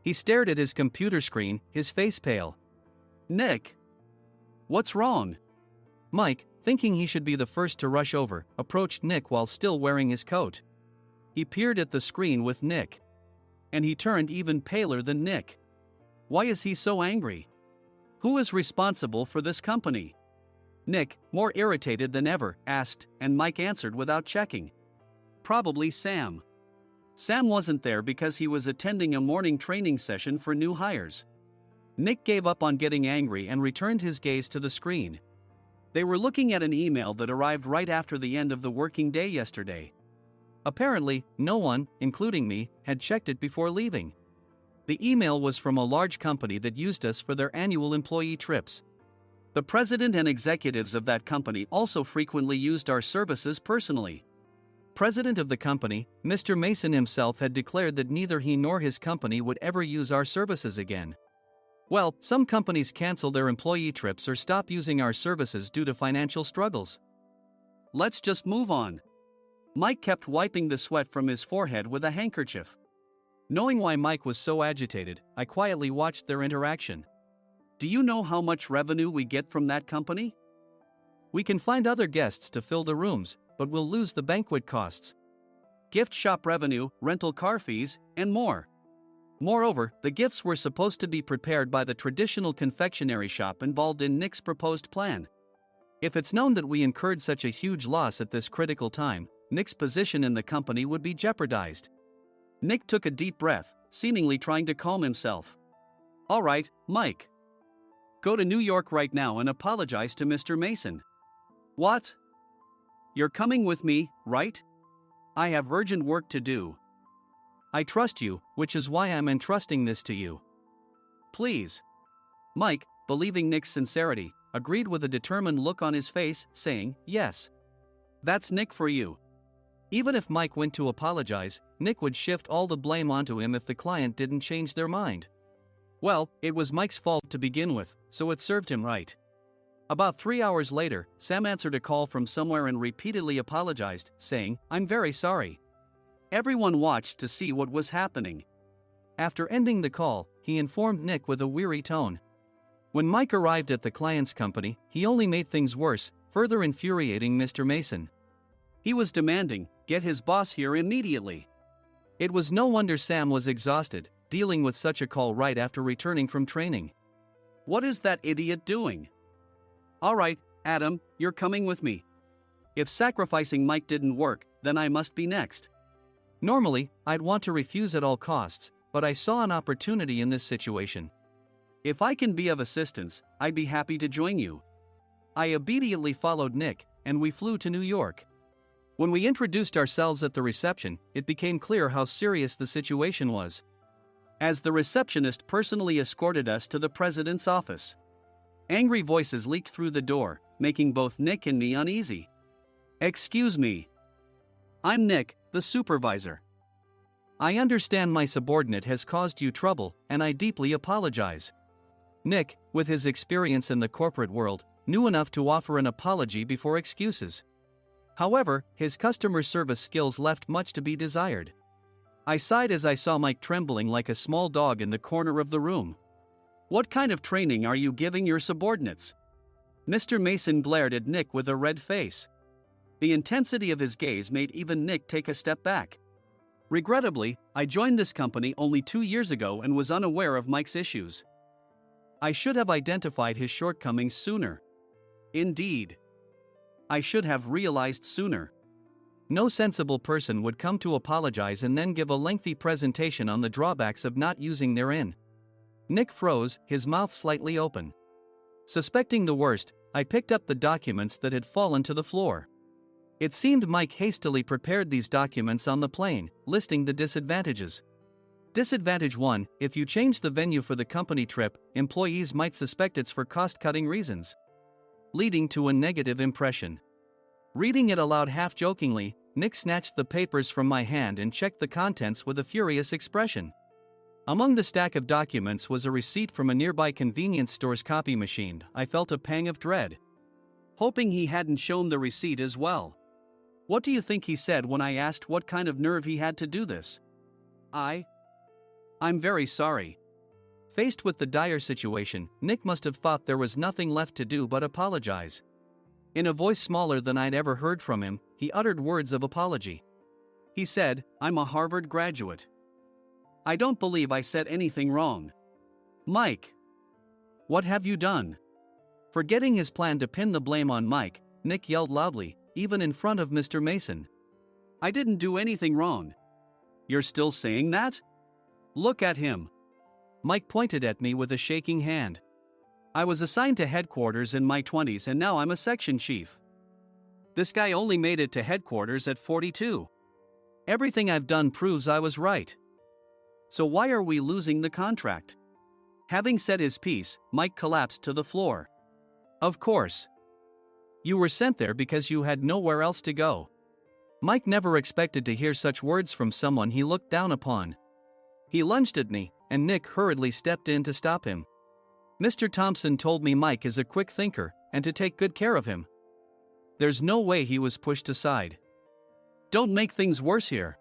He stared at his computer screen, his face pale. "Nick! What's wrong?" Mike, thinking he should be the first to rush over, approached Nick while still wearing his coat. He peered at the screen with Nick. And he turned even paler than Nick. Why is he so angry? Who is responsible for this company? Nick, more irritated than ever, asked, and Mike answered without checking. Probably Sam. Sam wasn't there because he was attending a morning training session for new hires. Nick gave up on getting angry and returned his gaze to the screen. They were looking at an email that arrived right after the end of the working day yesterday. Apparently, no one, including me, had checked it before leaving. The email was from a large company that used us for their annual employee trips. The president and executives of that company also frequently used our services personally. President of the company, Mr. Mason himself, had declared that neither he nor his company would ever use our services again. Well, some companies cancel their employee trips or stop using our services due to financial struggles. Let's just move on. Mike kept wiping the sweat from his forehead with a handkerchief. Knowing why Mike was so agitated, I quietly watched their interaction. Do you know how much revenue we get from that company? We can find other guests to fill the rooms, but we'll lose the banquet costs, gift shop revenue, rental car fees, and more. Moreover, the gifts were supposed to be prepared by the traditional confectionery shop involved in Nick's proposed plan. If it's known that we incurred such a huge loss at this critical time, Nick's position in the company would be jeopardized. Nick took a deep breath, seemingly trying to calm himself. All right, Mike. Go to New York right now and apologize to Mr. Mason. What? You're coming with me, right? I have urgent work to do. I trust you, which is why I'm entrusting this to you. Please. Mike, believing Nick's sincerity, agreed with a determined look on his face, saying, yes. That's Nick for you. Even if Mike went to apologize, Nick would shift all the blame onto him if the client didn't change their mind. Well, it was Mike's fault to begin with, so it served him right. About 3 hours later, Sam answered a call from somewhere and repeatedly apologized, saying, I'm very sorry. Everyone watched to see what was happening. After ending the call, he informed Nick with a weary tone. When Mike arrived at the client's company, he only made things worse, further infuriating Mr. Mason. He was demanding, get his boss here immediately. It was no wonder Sam was exhausted, dealing with such a call right after returning from training. What is that idiot doing? All right, Adam, you're coming with me. If sacrificing Mike didn't work, then I must be next. Normally, I'd want to refuse at all costs, but I saw an opportunity in this situation. If I can be of assistance, I'd be happy to join you. I obediently followed Nick, and we flew to New York. When we introduced ourselves at the reception, it became clear how serious the situation was, as the receptionist personally escorted us to the president's office. Angry voices leaked through the door, making both Nick and me uneasy. Excuse me. I'm Nick, the supervisor. I understand my subordinate has caused you trouble, and I deeply apologize. Nick, with his experience in the corporate world, knew enough to offer an apology before excuses. However, his customer service skills left much to be desired. I sighed as I saw Mike trembling like a small dog in the corner of the room. What kind of training are you giving your subordinates? Mr. Mason glared at Nick with a red face. The intensity of his gaze made even Nick take a step back. Regrettably, I joined this company only 2 years ago and was unaware of Mike's issues. I should have identified his shortcomings sooner. Indeed. I should have realized sooner. No sensible person would come to apologize and then give a lengthy presentation on the drawbacks of not using their in. Nick froze, his mouth slightly open. Suspecting the worst, I picked up the documents that had fallen to the floor. It seemed Mike hastily prepared these documents on the plane, listing the disadvantages. Disadvantage 1: if you change the venue for the company trip, employees might suspect it's for cost-cutting reasons, leading to a negative impression. Reading it aloud half-jokingly, Nick snatched the papers from my hand and checked the contents with a furious expression. Among the stack of documents was a receipt from a nearby convenience store's copy machine. I felt a pang of dread, hoping he hadn't shown the receipt as well. What do you think he said when I asked what kind of nerve he had to do this? I'm very sorry. Faced with the dire situation, Nick must have thought there was nothing left to do but apologize. In a voice smaller than I'd ever heard from him, he uttered words of apology. He said, "I'm a Harvard graduate. I don't believe I said anything wrong." Mike! What have you done? Forgetting his plan to pin the blame on Mike, Nick yelled loudly, even in front of Mr. Mason. "I didn't do anything wrong." "You're still saying that? Look at him." Mike pointed at me with a shaking hand. "I was assigned to headquarters in my 20s and now I'm a section chief. This guy only made it to headquarters at 42. Everything I've done proves I was right. So why are we losing the contract?" Having said his piece, Mike collapsed to the floor. "Of course. You were sent there because you had nowhere else to go." Mike never expected to hear such words from someone he looked down upon. He lunged at me, and Nick hurriedly stepped in to stop him. "Mr. Thompson told me Mike is a quick thinker, and to take good care of him." There's no way he was pushed aside. "Don't make things worse here.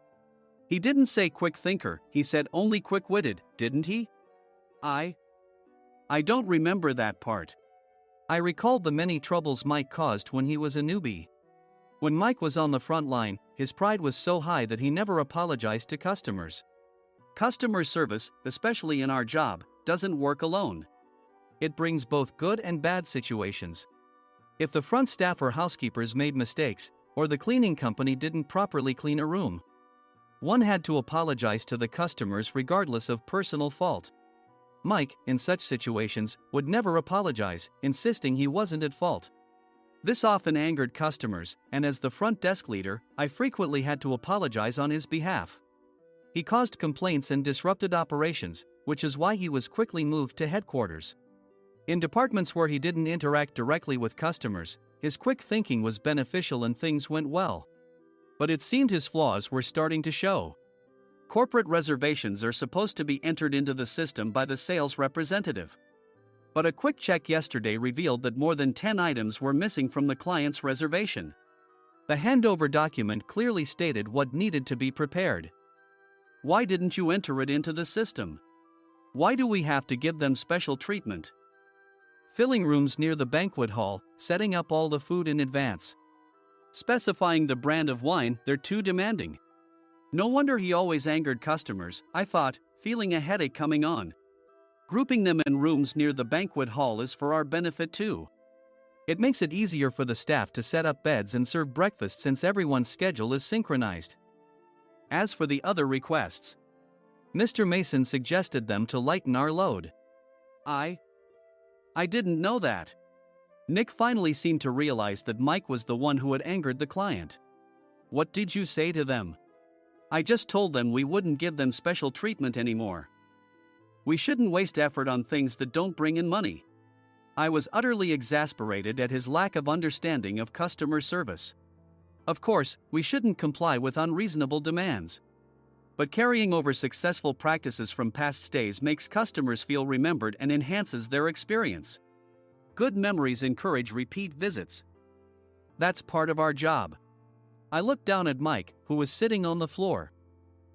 He didn't say quick thinker, he said only quick-witted, didn't he?" I don't remember that part. I recalled the many troubles Mike caused when he was a newbie. When Mike was on the front line, his pride was so high that he never apologized to customers. Customer service, especially in our job, doesn't work alone. It brings both good and bad situations. If the front staff or housekeepers made mistakes, or the cleaning company didn't properly clean a room, one had to apologize to the customers regardless of personal fault. Mike, in such situations, would never apologize, insisting he wasn't at fault. This often angered customers, and as the front desk leader, I frequently had to apologize on his behalf. He caused complaints and disrupted operations, which is why he was quickly moved to headquarters. In departments where he didn't interact directly with customers, his quick thinking was beneficial and things went well. But it seemed his flaws were starting to show. Corporate reservations are supposed to be entered into the system by the sales representative. But a quick check yesterday revealed that more than 10 items were missing from the client's reservation. The handover document clearly stated what needed to be prepared. Why didn't you enter it into the system? Why do we have to give them special treatment? Filling rooms near the banquet hall, setting up all the food in advance. Specifying the brand of wine, they're too demanding. No wonder he always angered customers, I thought, feeling a headache coming on. Grouping them in rooms near the banquet hall is for our benefit too. It makes it easier for the staff to set up beds and serve breakfast since everyone's schedule is synchronized. As for the other requests, Mr. Mason suggested them to lighten our load. I didn't know that. Nick finally seemed to realize that Mike was the one who had angered the client. What did you say to them? I just told them we wouldn't give them special treatment anymore. We shouldn't waste effort on things that don't bring in money. I was utterly exasperated at his lack of understanding of customer service. Of course, we shouldn't comply with unreasonable demands. But carrying over successful practices from past stays makes customers feel remembered and enhances their experience. Good memories encourage repeat visits. That's part of our job. I looked down at Mike, who was sitting on the floor.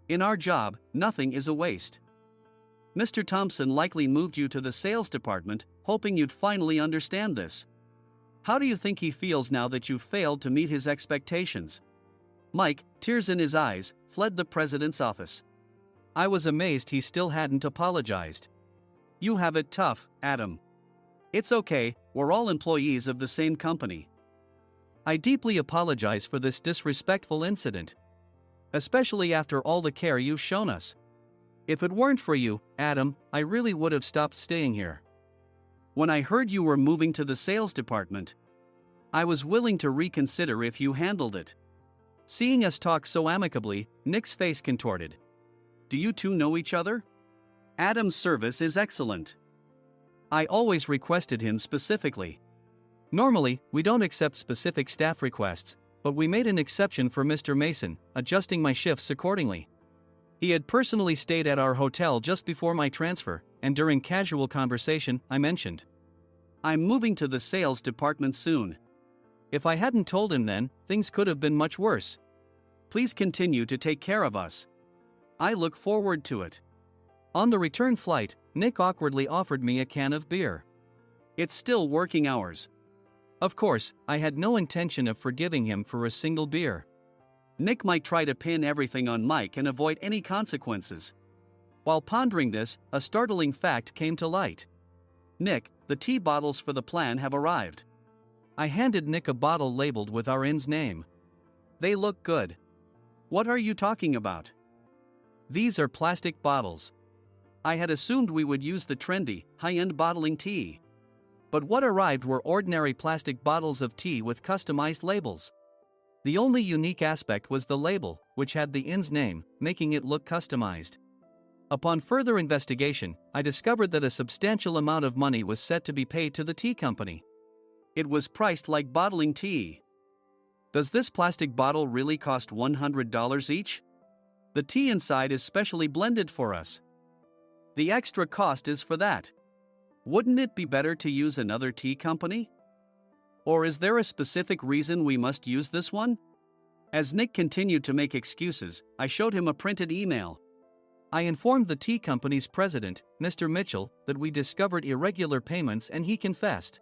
In our job, nothing is a waste. Mr. Thompson likely moved you to the sales department, hoping you'd finally understand this. How do you think he feels now that you failed to meet his expectations? Mike, tears in his eyes, fled the president's office. I was amazed he still hadn't apologized. You have it tough, Adam. It's okay, we're all employees of the same company. I deeply apologize for this disrespectful incident. Especially after all the care you've shown us. If it weren't for you, Adam, I really would have stopped staying here. When I heard you were moving to the sales department, I was willing to reconsider if you handled it. Seeing us talk so amicably, Nick's face contorted. Do you two know each other? Adam's service is excellent. I always requested him specifically. Normally, we don't accept specific staff requests, but we made an exception for Mr. Mason, adjusting my shifts accordingly. He had personally stayed at our hotel just before my transfer, and during casual conversation, I mentioned, I'm moving to the sales department soon. If I hadn't told him then, things could have been much worse. Please continue to take care of us. I look forward to it. On the return flight, Nick awkwardly offered me a can of beer. It's still working hours. Of course, I had no intention of forgiving him for a single beer. Nick might try to pin everything on Mike and avoid any consequences. While pondering this, a startling fact came to light. Nick, the tea bottles for the plan have arrived. I handed Nick a bottle labeled with our inn's name. They look good. What are you talking about? These are plastic bottles. I had assumed we would use the trendy, high-end bottling tea. But what arrived were ordinary plastic bottles of tea with customized labels. The only unique aspect was the label, which had the inn's name, making it look customized. Upon further investigation, I discovered that a substantial amount of money was set to be paid to the tea company. It was priced like bottling tea. Does this plastic bottle really cost $100 each? The tea inside is specially blended for us. The extra cost is for that. Wouldn't it be better to use another tea company? Or is there a specific reason we must use this one? As Nick continued to make excuses, I showed him a printed email. I informed the tea company's president, Mr. Mitchell, that we discovered irregular payments and he confessed.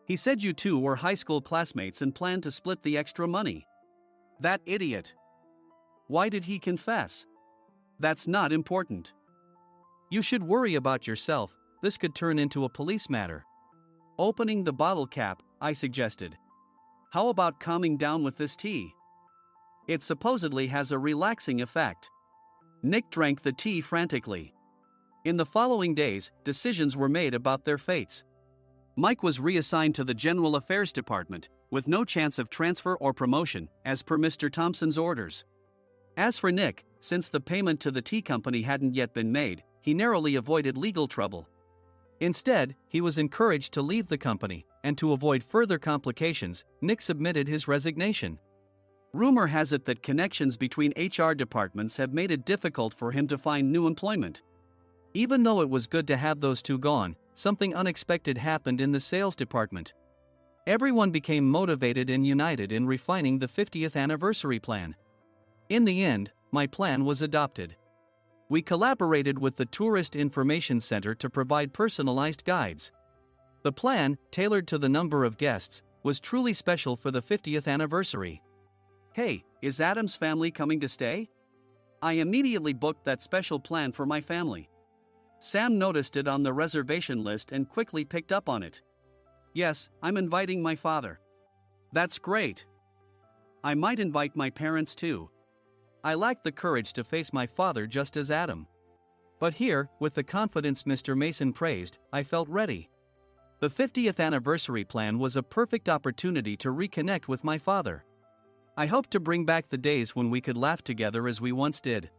He said you two were high school classmates and planned to split the extra money. That idiot. Why did he confess? That's not important. You should worry about yourself, this could turn into a police matter. Opening the bottle cap, I suggested. How about calming down with this tea? It supposedly has a relaxing effect. Nick drank the tea frantically. In the following days, decisions were made about their fates. Mike was reassigned to the General Affairs Department, with no chance of transfer or promotion, as per Mr. Thompson's orders. As for Nick, since the payment to the tea company hadn't yet been made, he narrowly avoided legal trouble. Instead, he was encouraged to leave the company, and to avoid further complications, Nick submitted his resignation. Rumor has it that connections between HR departments have made it difficult for him to find new employment. Even though it was good to have those two gone, something unexpected happened in the sales department. Everyone became motivated and united in refining the 50th anniversary plan. In the end, my plan was adopted. We collaborated with the Tourist Information Center to provide personalized guides. The plan, tailored to the number of guests, was truly special for the 50th anniversary. Hey, is Adam's family coming to stay? I immediately booked that special plan for my family. Sam noticed it on the reservation list and quickly picked up on it. Yes, I'm inviting my father. That's great. I might invite my parents too. I lacked the courage to face my father just as Adam. But here, with the confidence Mr. Mason praised, I felt ready. The 50th anniversary plan was a perfect opportunity to reconnect with my father. I hoped to bring back the days when we could laugh together as we once did.